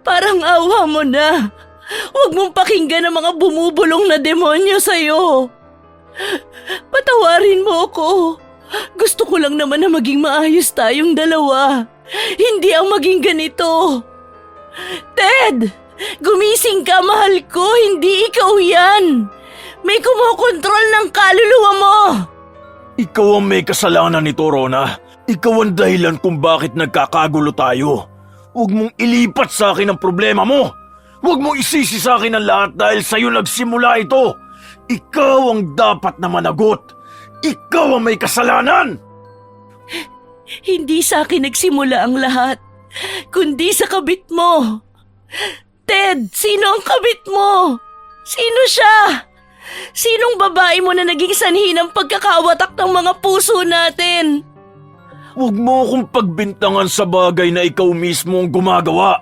Parang awa mo na. Huwag mong pakinggan ang mga bumubulong na demonyo sa'yo. Patawarin mo ako. Gusto ko lang naman na maging maayos tayong dalawa. Hindi ang maging ganito. Ted! Gumising ka, mahal ko. Hindi ikaw yan. May kumokontrol ng kaluluwa mo. Ikaw ang may kasalanan nito, Rona. Ikaw ang dahilan kung bakit nagkakagulo tayo. Huwag mong ilipat sa akin ang problema mo. Huwag mong isisi sa akin ang lahat dahil sa'yo nagsimula ito. Ikaw ang dapat na managot. Ikaw ang may kasalanan. Hindi sa akin nagsimula ang lahat, kundi sa kabit mo. Ted, sino ang kabit mo? Sino siya? Sinong babae mo na naging sanhi ng pagkakawatak ng mga puso natin? Huwag mo akong pagbintangan sa bagay na ikaw mismo ang gumagawa.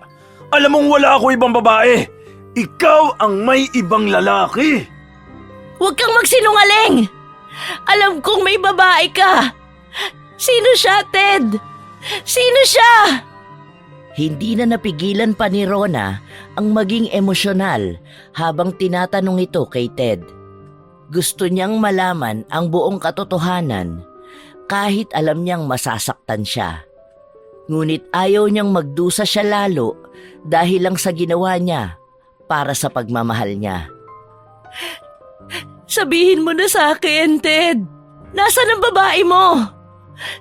Alam mong wala ako ibang babae. Ikaw ang may ibang lalaki. Huwag kang magsinungaling! Alam kong may babae ka! Sino siya, Ted? Sino siya? Hindi na napigilan pa ni Rona ang maging emosyonal habang tinatanong ito kay Ted. Gusto niyang malaman ang buong katotohanan kahit alam niyang masasaktan siya. Ngunit ayaw niyang magdusa siya lalo dahil lang sa ginawa niya para sa pagmamahal niya. Sabihin mo na sa akin, Ted. Nasaan ang babae mo?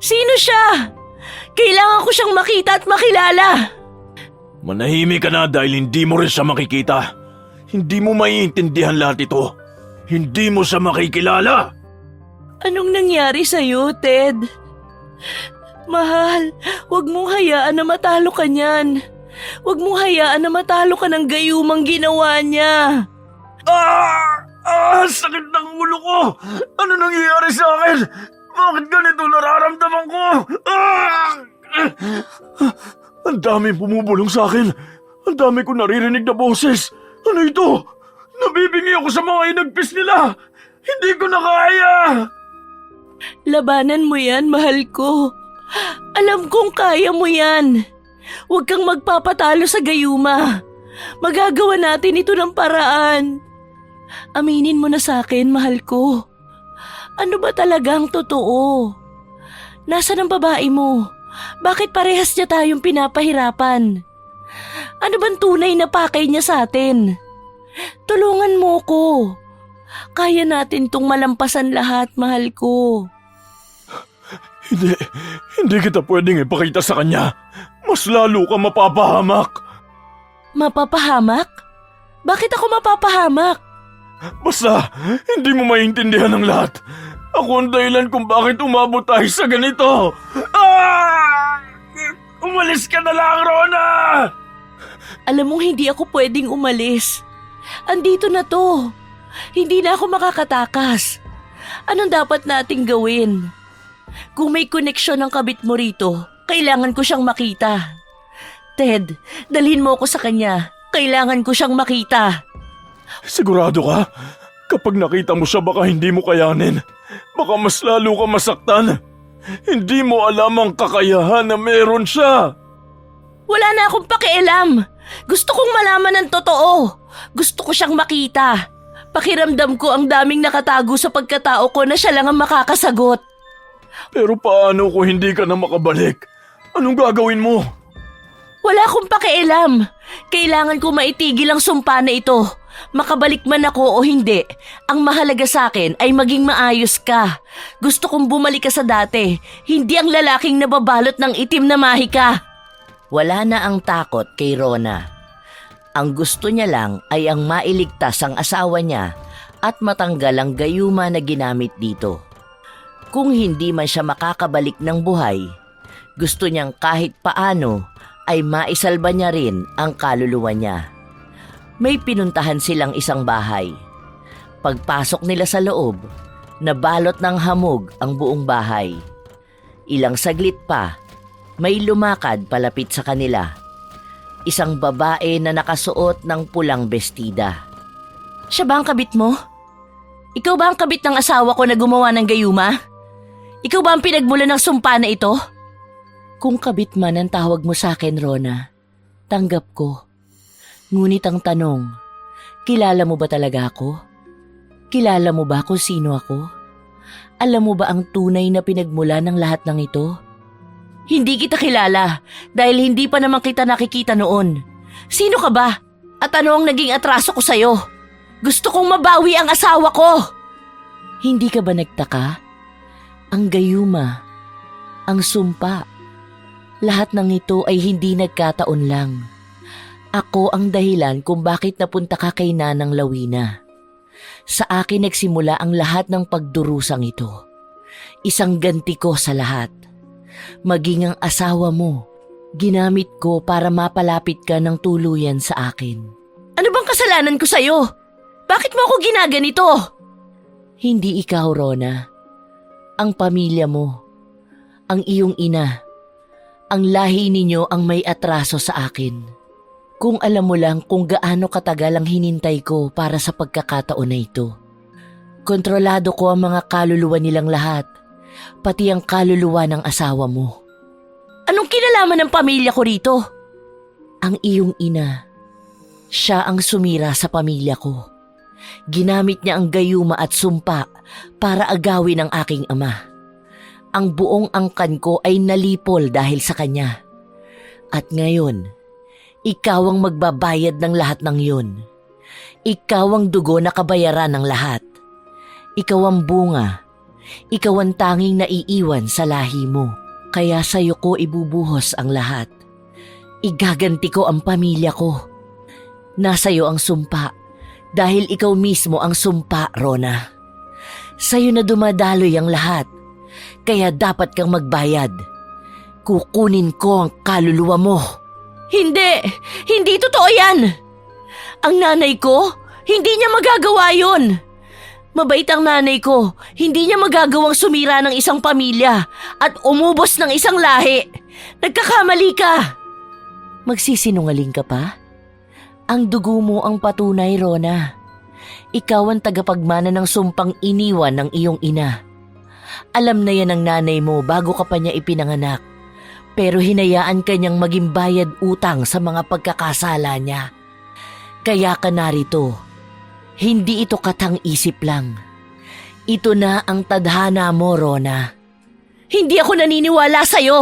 Sino siya? Kailangan ko siyang makita at makilala. Manahimik ka na dahil hindi mo rin siya makikita. Hindi mo maiintindihan lahat ito. Hindi mo siya makikilala. Anong nangyari sa'yo, Ted? Mahal, huwag mong hayaan na matalo ka niyan. Huwag mong hayaan na matalo ka ng gayumang ginawa niya. Sakit ng ulo ko! Ano nangyayari sa akin? Bakit ganito nararamdaman ko? Ang daming bumubulong sa akin. Ang dami ko naririnig na boses. Ano ito? Nabibingi ako sa mga inagpis nila. Hindi ko na kaya. Labanan mo yan, mahal ko. Alam kong kaya mo yan. Huwag kang magpapatalo sa gayuma. Magagawa natin ito ng paraan. Aminin mo na sa akin, mahal ko. Ano ba talagang totoo? Nasaan ang babae mo? Bakit parehas niya tayong pinapahirapan? Ano bang tunay na pakay niya sa atin? Tulungan mo ko. Kaya natin tong malampasan lahat, mahal ko. Hindi kita pwedeng ipakita sa kanya. Mas lalo ka mapapahamak. Mapapahamak? Bakit ako mapapahamak? Basta, hindi mo maintindihan ang lahat. Ako ang dahilan kung bakit umabot tayo sa ganito. Umalis ka na lang, Rona! Alam mong hindi ako pwedeng umalis. Andito na to. Hindi na ako makakatakas. Anong dapat nating gawin? Kung may koneksyon ng kabit mo rito, kailangan ko siyang makita. Ted, dalhin mo ako sa kanya. Kailangan ko siyang makita. Sigurado ka? Kapag nakita mo siya baka hindi mo kayanin. Baka mas lalo ka masaktan. Hindi mo alam ang kakayahan na meron siya. Wala na akong pakialam. Gusto kong malaman ang totoo. Gusto ko siyang makita. Pakiramdam ko ang daming nakatago sa pagkatao ko na siya lang ang makakasagot. Pero paano kung hindi ka na makabalik? Anong gagawin mo? Wala akong pakialam. Kailangan ko maitigil ang sumpa na ito. Makabalik man ako o hindi, ang mahalaga sa akin ay maging maayos ka. Gusto kong bumalik ka sa dati, hindi ang lalaking nababalot ng itim na mahika. Wala na ang takot kay Rona. Ang gusto niya lang ay ang mailigtas ang asawa niya at matanggal ang gayuma na ginamit dito. Kung hindi man siya makakabalik ng buhay, gusto niyang kahit paano ay maisalba niya rin ang kaluluwa niya. May pinuntahan silang isang bahay. Pagpasok nila sa loob, nabalot ng hamog ang buong bahay. Ilang saglit pa, may lumakad palapit sa kanila. Isang babae na nakasuot ng pulang bestida. Siya ba ang kabit mo? Ikaw ba ang kabit ng asawa ko na gumawa ng gayuma? Ikaw ba ang pinagmula ng sumpa na ito? Kung kabit man ang tawag mo sa akin, Rona, tanggap ko. Ngunit ang tanong, kilala mo ba talaga ako? Kilala mo ba kung sino ako? Alam mo ba ang tunay na pinagmula ng lahat ng ito? Hindi kita kilala dahil hindi pa naman kita nakikita noon. Sino ka ba? At ano ang naging atraso ko sa'yo? Gusto kong mabawi ang asawa ko! Hindi ka ba nagtaka? Ang gayuma, ang sumpa, lahat ng ito ay hindi nagkataon lang. Ako ang dahilan kung bakit napunta ka kay Nanang Lawina. Sa akin nagsimula ang lahat ng pagdurusang ito. Isang ganti ko sa lahat. Maging ang asawa mo, ginamit ko para mapalapit ka ng tuluyan sa akin. Ano bang kasalanan ko sa'yo? Bakit mo ako ginaganito? Hindi ikaw, Rona. Ang pamilya mo, ang iyong ina, ang lahi ninyo ang may atraso sa akin. Kung alam mo lang kung gaano katagal ang hinintay ko para sa pagkakataon na ito. Kontrolado ko ang mga kaluluwa nilang lahat, pati ang kaluluwa ng asawa mo. Anong kinalaman ng pamilya ko rito? Ang iyong ina, siya ang sumira sa pamilya ko. Ginamit niya ang gayuma at sumpa para agawin ang aking ama. Ang buong angkan ko ay nalipol dahil sa kanya. At ngayon, ikaw ang magbabayad ng lahat ng yun. Ikaw ang dugo na kabayaran ng lahat. Ikaw ang bunga. Ikaw ang tanging naiiwan sa lahi mo. Kaya sa'yo ko ibubuhos ang lahat. Igaganti ko ang pamilya ko. Nasa'yo ang sumpa dahil ikaw mismo ang sumpa, Rona. Sa'yo na dumadaloy ang lahat. Kaya dapat kang magbayad. Kukunin ko ang kaluluwa mo. Hindi! Hindi totoo yan! Ang nanay ko, hindi niya magagawa yun. Mabait ang nanay ko, hindi niya magagawang sumira ng isang pamilya at umubos ng isang lahi. Nagkakamali ka! Magsisinungaling ka pa? Ang dugo mo ang patunay, Rona. Ikaw ang tagapagmana ng sumpang iniwan ng iyong ina. Alam na yan ng nanay mo bago ka pa niya ipinanganak. Pero hinayaan ka niyang maging bayad utang sa mga pagkakasala niya. Kaya ka narito. Hindi ito katang-isip lang. Ito na ang tadhana mo, Rona. Hindi ako naniniwala sa'yo.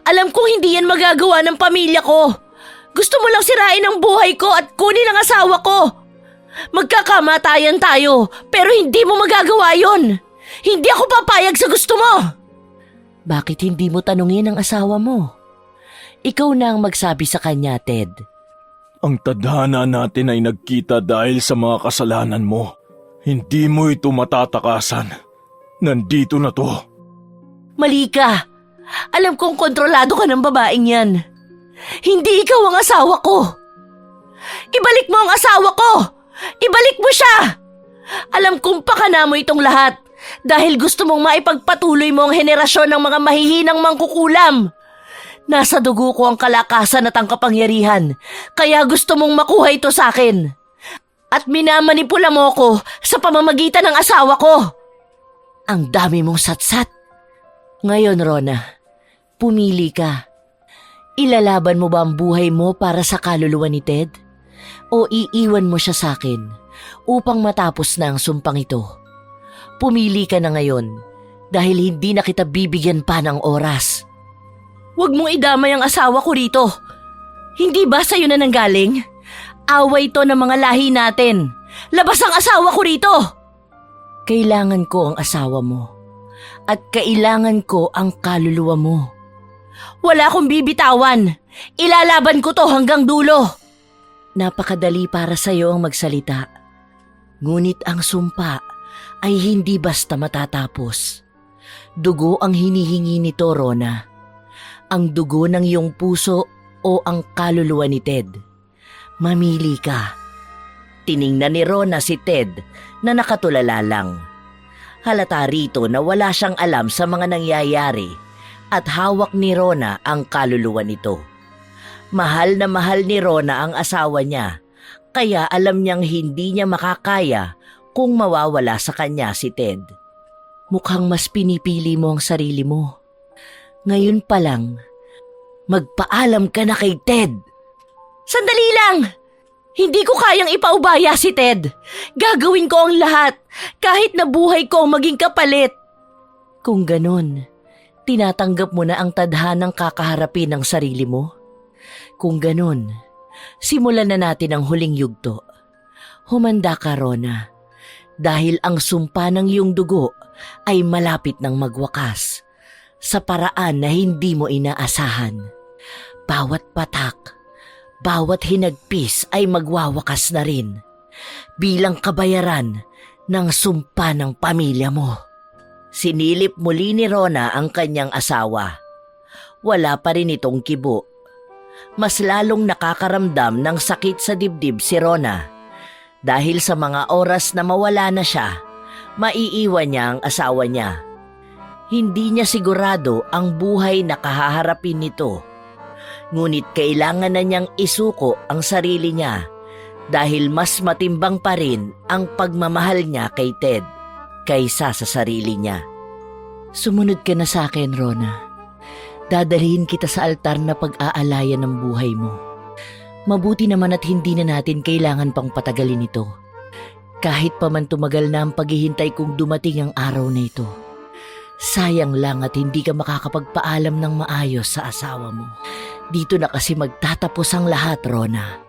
Alam kong hindi yan magagawa ng pamilya ko. Gusto mo lang sirain ang buhay ko at kunin ang asawa ko. Magkakamatayan tayo, pero hindi mo magagawa yon. Hindi ako papayag sa gusto mo. Bakit hindi mo tanungin ang asawa mo? Ikaw na ang magsabi sa kanya, Ted. Ang tadhana natin ay nagkita dahil sa mga kasalanan mo. Hindi mo ito matatakasan. Nandito na to. Mali ka. Alam kong kontrolado ka ng babaeng yan. Hindi ikaw ang asawa ko. Ibalik mo ang asawa ko. Ibalik mo siya. Alam kong pakana mo itong lahat dahil gusto mong maipagpatuloy mo ang henerasyon ng mga mahihinang mangkukulam. Nasa dugo ko ang kalakasan at ang kapangyarihan, kaya gusto mong makuha ito sa akin. At minamanipula mo ko sa pamamagitan ng asawa ko. Ang dami mong satsat. Ngayon, Rona, pumili ka. Ilalaban mo ba ang buhay mo para sa kaluluwa ni Ted? O iiwan mo siya sa akin upang matapos na ang sumpang ito? Pumili ka na ngayon dahil hindi na kita bibigyan pa ng oras. Huwag mong idamay ang asawa ko rito. Hindi ba sa'yo na nanggaling? Away to ng mga lahi natin. Labas ang asawa ko rito! Kailangan ko ang asawa mo at kailangan ko ang kaluluwa mo. Wala akong bibitawan. Ilalaban ko to hanggang dulo. Napakadali para sa'yo ang magsalita. Ngunit ang sumpa ay hindi basta matatapos. Dugo ang hinihingi nito, Rona. Ang dugo ng iyong puso o ang kaluluwa ni Ted. Mamili ka. Tiningnan ni Rona si Ted na nakatulala lang. Halata rito na wala siyang alam sa mga nangyayari at hawak ni Rona ang kaluluwa nito. Mahal na mahal ni Rona ang asawa niya, kaya alam niyang hindi niya makakaya kung mawawala sa kanya si Ted. Mukhang mas pinipili mo ang sarili mo. Ngayon pa lang, magpaalam ka na kay Ted. Sandali lang! Hindi ko kayang ipaubaya si Ted. Gagawin ko ang lahat, kahit na buhay ko maging kapalit. Kung ganun, tinatanggap mo na ang tadhanang kakaharapin ng sarili mo? Kung ganun, simulan na natin ang huling yugto. Humanda ka, Rona, dahil ang sumpa ng iyong dugo ay malapit ng magwakas sa paraan na hindi mo inaasahan. Bawat patak, bawat hinagpis ay magwawakas na rin bilang kabayaran ng sumpa ng pamilya mo. Sinilip muli ni Rona ang kanyang asawa. Wala pa rin itong kibo. Mas lalong nakakaramdam ng sakit sa dibdib si Rona dahil sa mga oras na mawala na siya, maiiwan niya ang asawa niya. Hindi niya sigurado ang buhay na kahaharapin nito. Ngunit kailangan na niyang isuko ang sarili niya dahil mas matimbang pa rin ang pagmamahal niya kay Ted. kaysa sa sarili niya. Sumunod ka na sa akin, Rona. Dadalhin kita sa altar na pag-aalayan ng buhay mo. Mabuti naman at hindi na natin kailangan pang patagalin ito. Kahit pa man tumagal na ang paghihintay kung dumating ang araw na ito. Sayang lang at hindi ka makakapagpaalam ng maayos sa asawa mo. Dito na kasi magtatapos ang lahat, Rona.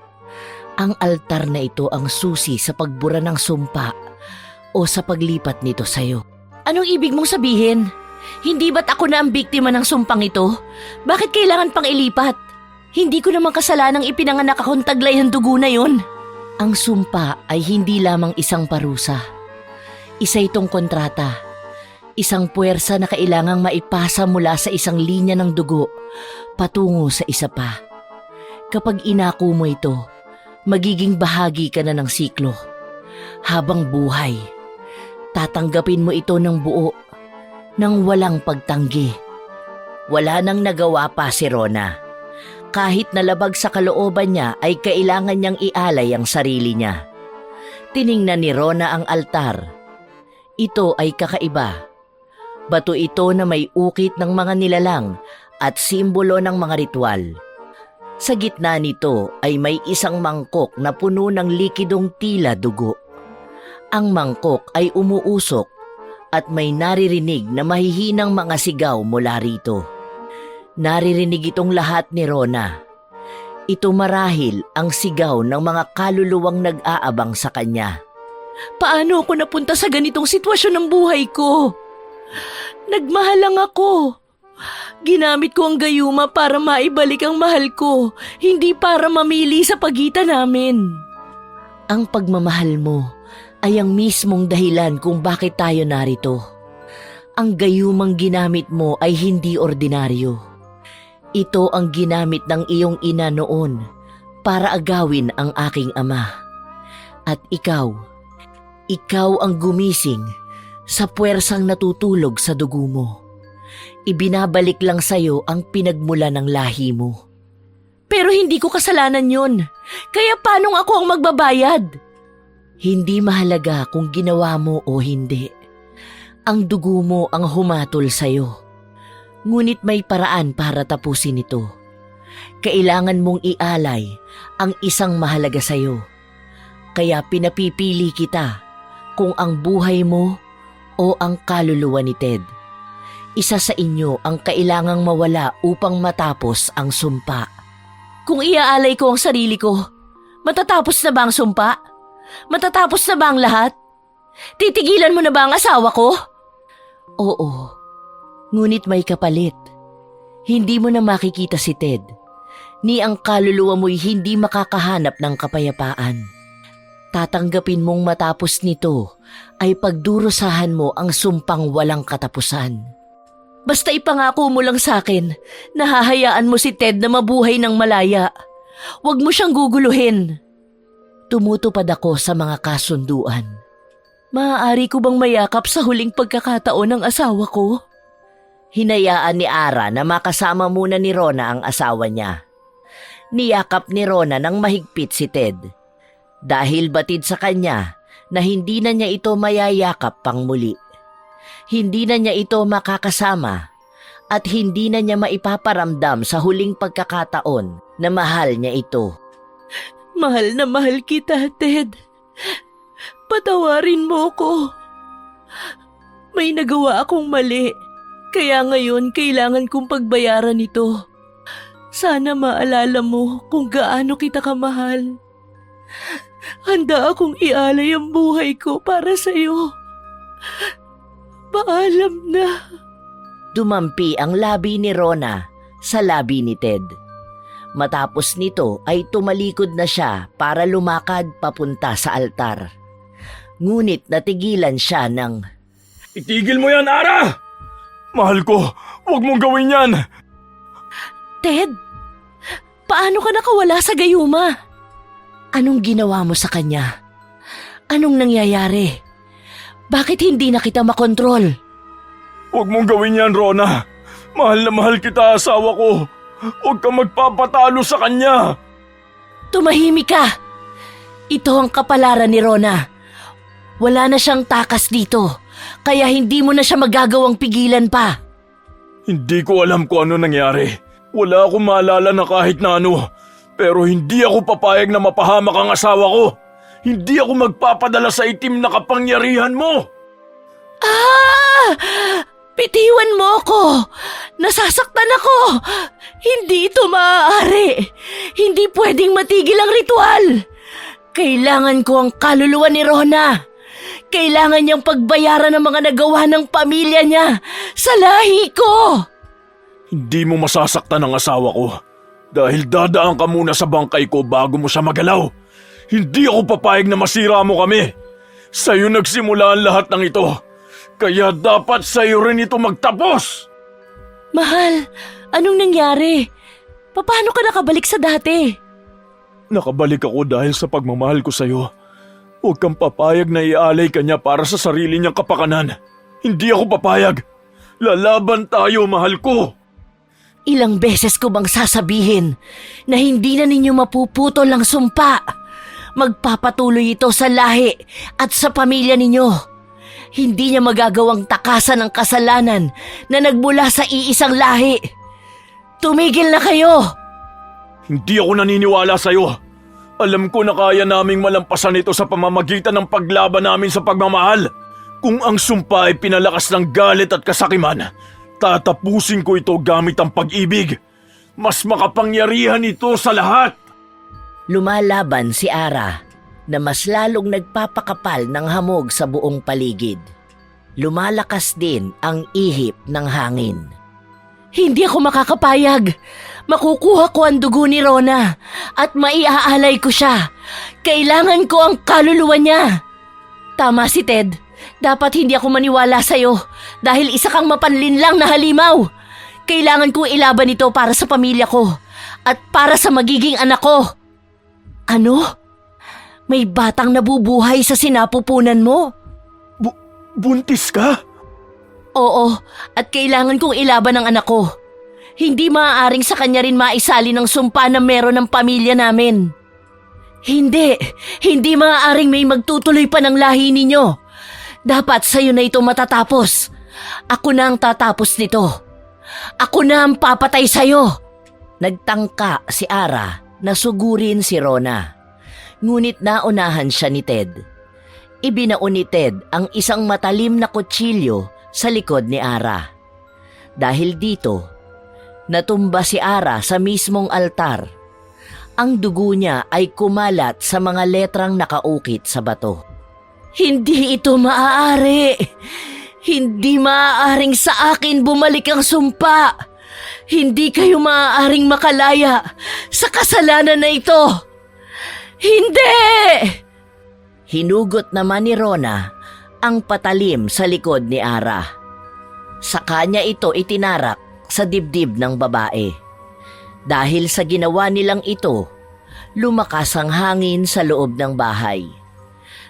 Ang altar na ito ang susi sa pagbura ng sumpa o sa paglipat nito sa'yo. Anong ibig mong sabihin? Hindi ba't ako na ang biktima ng sumpang ito? Bakit kailangan pang ilipat? Hindi ko naman kasalanang ipinanganak akong taglay ang dugo na yun. Ang sumpa ay hindi lamang isang parusa. Isa itong kontrata. Isang puwersa na kailangang maipasa mula sa isang linya ng dugo patungo sa isa pa. Kapag inako mo ito, magiging bahagi ka na ng siklo. Habang buhay, tatanggapin mo ito ng buo, nang walang pagtanggi. Wala nang nagawa pa si Rona. Kahit nalabag sa kalooban niya ay kailangan niyang ialay ang sarili niya. Tiningnan ni Rona ang altar. Ito ay kakaiba. Bato ito na may ukit ng mga nilalang at simbolo ng mga ritual. Sa gitna nito ay may isang mangkok na puno ng likidong tila dugo. Ang mangkok ay umuusok at may naririnig na mahihinang mga sigaw mula rito. Naririnig itong lahat ni Rona. Ito marahil ang sigaw ng mga kaluluwang nag-aabang sa kanya. Paano ako napunta sa ganitong sitwasyon ng buhay ko? Nagmahal lang ako. Ginamit ko ang gayuma para maibalik ang mahal ko, hindi para mamili sa pagitan namin. Ang pagmamahal mo ay ang mismong dahilan kung bakit tayo narito. Ang gayumang ginamit mo ay hindi ordinaryo. Ito ang ginamit ng iyong ina noon para agawin ang aking ama. At ikaw ang gumising sa puwersang natutulog sa dugo mo. Ibinabalik lang sa'yo ang pinagmula ng lahi mo. Pero hindi ko kasalanan yun. Kaya paanong ako ang magbabayad? Hindi mahalaga kung ginawa mo o hindi. Ang dugo mo ang humatol sa'yo. Ngunit may paraan para tapusin ito. Kailangan mong ialay ang isang mahalaga sa'yo. Kaya pinapipili kita kung ang buhay mo o ang kaluluwa ni Ted. Isa sa inyo ang kailangang mawala upang matapos ang sumpa. Kung iaalay ko ang sarili ko, matatapos na ba ang sumpa? Matatapos na ba ang lahat? Titigilan mo na ba ang asawa ko? Oo, ngunit may kapalit. Hindi mo na makikita si Ted, ni ang kaluluwa mo'y hindi makakahanap ng kapayapaan. Tatanggapin mong matapos nito ay pagdurusahan mo ang sumpang walang katapusan. Basta ipangako mo lang sa akin na hahayaan mo si Ted na mabuhay ng malaya. Huwag mo siyang guguluhin. Tumutupad ako sa mga kasunduan. Maaari ko bang mayakap sa huling pagkakataon ng asawa ko? Hinayaan ni Ara na makasama muna ni Rona ang asawa niya. Niyakap ni Rona ng mahigpit si Ted. Dahil batid sa kanya na hindi na niya ito mayayakap pang muli. Hindi na niya ito makakasama at hindi na niya maipaparamdam sa huling pagkakataon na mahal niya ito. Mahal na mahal kita, Ted. Patawarin mo ko. May nagawa akong mali, kaya ngayon kailangan kong pagbayaran ito. Sana maalala mo kung gaano kita kamahal. Handa akong ialay ang buhay ko para sa'yo. Paalam na. Dumampi ang labi ni Rona sa labi ni Ted. Matapos nito ay tumalikod na siya para lumakad papunta sa altar. Ngunit natigilan siya ng, Itigil mo yan, Ara! Mahal ko, huwag mong gawin yan! Ted, paano ka nakawala sa gayuma? Anong ginawa mo sa kanya? Anong nangyayari? Bakit hindi na kita makontrol? Huwag mong gawin yan, Rona. Mahal na mahal kita, asawa ko. Huwag kang magpapatalo sa kanya. Tumahimik ka! Ito ang kapalaran ni Rona. Wala na siyang takas dito kaya hindi mo na siya magagawang pigilan pa. Hindi ko alam kung ano nangyari. Wala akong maalala na kahit na ano. Pero hindi ako papayag na mapahamak ang asawa ko. Hindi ako magpapadala sa itim na kapangyarihan mo. Bitiwan mo ako! Nasasaktan ako! Hindi ito maaari! Hindi pwedeng matigil ang ritual! Kailangan ko ang kaluluwa ni Rona! Kailangan niyang pagbayaran ng mga nagawa ng pamilya niya sa lahi ko! Hindi mo masasaktan ang asawa ko. Dahil dadaan ka muna sa bangkay ko bago mo siya magalaw. Hindi ako papayag na masira mo kami. Sa'yo nagsimula ang lahat ng ito. Kaya dapat sa'yo rin ito magtapos! Mahal, anong nangyari? Paano ka nakabalik sa dati? Nakabalik ako dahil sa pagmamahal ko sa'yo. Huwag kang papayag na ialay ka niya para sa sarili niyang kapakanan. Hindi ako papayag. Lalaban tayo, mahal ko. Ilang beses ko bang sasabihin na hindi na ninyo mapuputol ang sumpa? Magpapatuloy ito sa lahi at sa pamilya ninyo. Hindi niya magagawang takasan ang kasalanan na nagmula sa iisang lahi. Tumigil na kayo! Hindi ako naniniwala sa'yo. Alam ko na kaya naming malampasan ito sa pamamagitan ng paglaban namin sa pagmamahal. Kung ang sumpa ay pinalakas ng galit at kasakiman, tatapusin ko ito gamit ang pag-ibig. Mas makapangyarihan ito sa lahat. Lumalaban si Ara na mas lalong nagpapakapal ng hamog sa buong paligid. Lumalakas din ang ihip ng hangin. Hindi ako makakapayag. Makukuha ko ang dugo ni Rona at maiaalay ko siya. Kailangan ko ang kaluluwa niya. Tama si Ted. Dapat hindi ako maniwala sa'yo dahil isa kang mapanlinlang na halimaw. Kailangan kong ilaban ito para sa pamilya ko at para sa magiging anak ko. Ano? May batang nabubuhay sa sinapupunan mo? Buntis ka? Oo, at kailangan kong ilaban ang anak ko. Hindi maaaring sa kanya rin maisali ng sumpa na meron ng pamilya namin. Hindi maaaring may magtutuloy pa ng lahi ninyo. Dapat sa'yo na ito matatapos. Ako na ang tatapos nito. Ako na ang papatay sa'yo. Nagtangka si Ara na sugurin si Rona. Ngunit naunahan siya ni Ted. Ibinaon ni Ted ang isang matalim na kutsilyo sa likod ni Ara. Dahil dito, natumba si Ara sa mismong altar. Ang dugo niya ay kumalat sa mga letrang nakaukit sa bato. Hindi ito maaari. Hindi maaaring sa akin bumalik ang sumpa. Hindi kayo maaaring makalaya sa kasalanan na ito. Hindi! Hinugot naman ni Rona ang patalim sa likod ni Ara. Sa kanya ito itinarak sa dibdib ng babae. Dahil sa ginawa nilang ito, lumakas ang hangin sa loob ng bahay.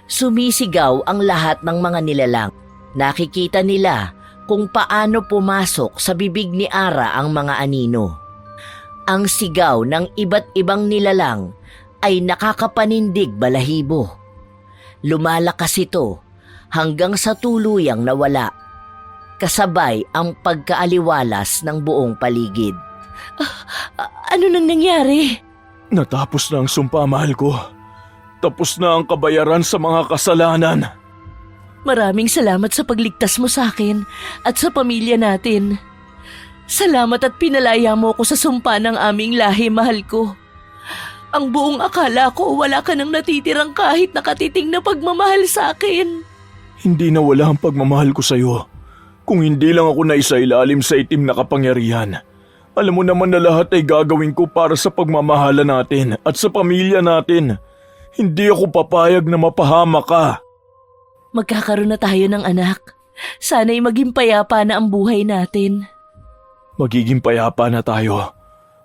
Sumisigaw ang lahat ng mga nilalang. Nakikita nila kung paano pumasok sa bibig ni Ara ang mga anino. Ang sigaw ng iba't ibang nilalang ay nakakapanindig balahibo. Lumalakas ito hanggang sa tuluyang nawala, kasabay ang pagkaaliwalas ng buong paligid. Ano nang nangyari? Natapos na ang sumpa, mahal ko. Tapos na ang kabayaran sa mga kasalanan. Maraming salamat sa pagligtas mo sa akin at sa pamilya natin. Salamat at pinalaya mo ko sa sumpa ng aming lahi, mahal ko. Ang buong akala ko wala ka nang natitirang kahit nakatiting na pagmamahal sa akin. Hindi na wala ang pagmamahal ko sa'yo. Kung hindi lang ako naisailalim sa itim na kapangyarihan. Alam mo naman na lahat ay gagawin ko para sa pagmamahala natin at sa pamilya natin. Hindi ako papayag na mapahama ka. Magkakaroon na tayo ng anak. Sana'y maging payapa na ang buhay natin. Magiging payapa na tayo.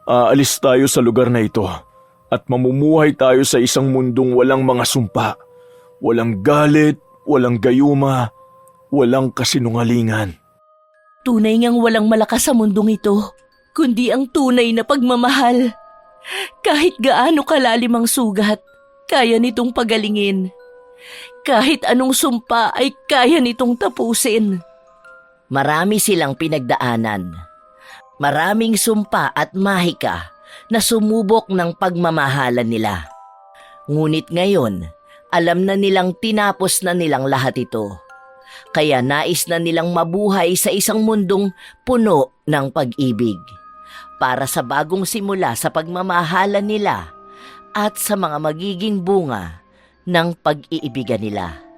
Aalis tayo sa lugar na ito. At mamumuhay tayo sa isang mundong walang mga sumpa. Walang galit, walang gayuma, walang kasinungalingan. Tunay ngang walang malakas sa mundong ito, kundi ang tunay na pagmamahal. Kahit gaano kalalim ang sugat, kaya nitong pagalingin. Kahit anong sumpa ay kaya nitong tapusin. Marami silang pinagdaanan. Maraming sumpa at mahika na sumubok ng pagmamahalan nila. Ngunit ngayon, alam na nilang tinapos na nilang lahat ito. Kaya nais na nilang mabuhay sa isang mundong puno ng pag-ibig. Para sa bagong simula sa pagmamahalan nila at sa mga magiging bunga ng pag-iibigan nila.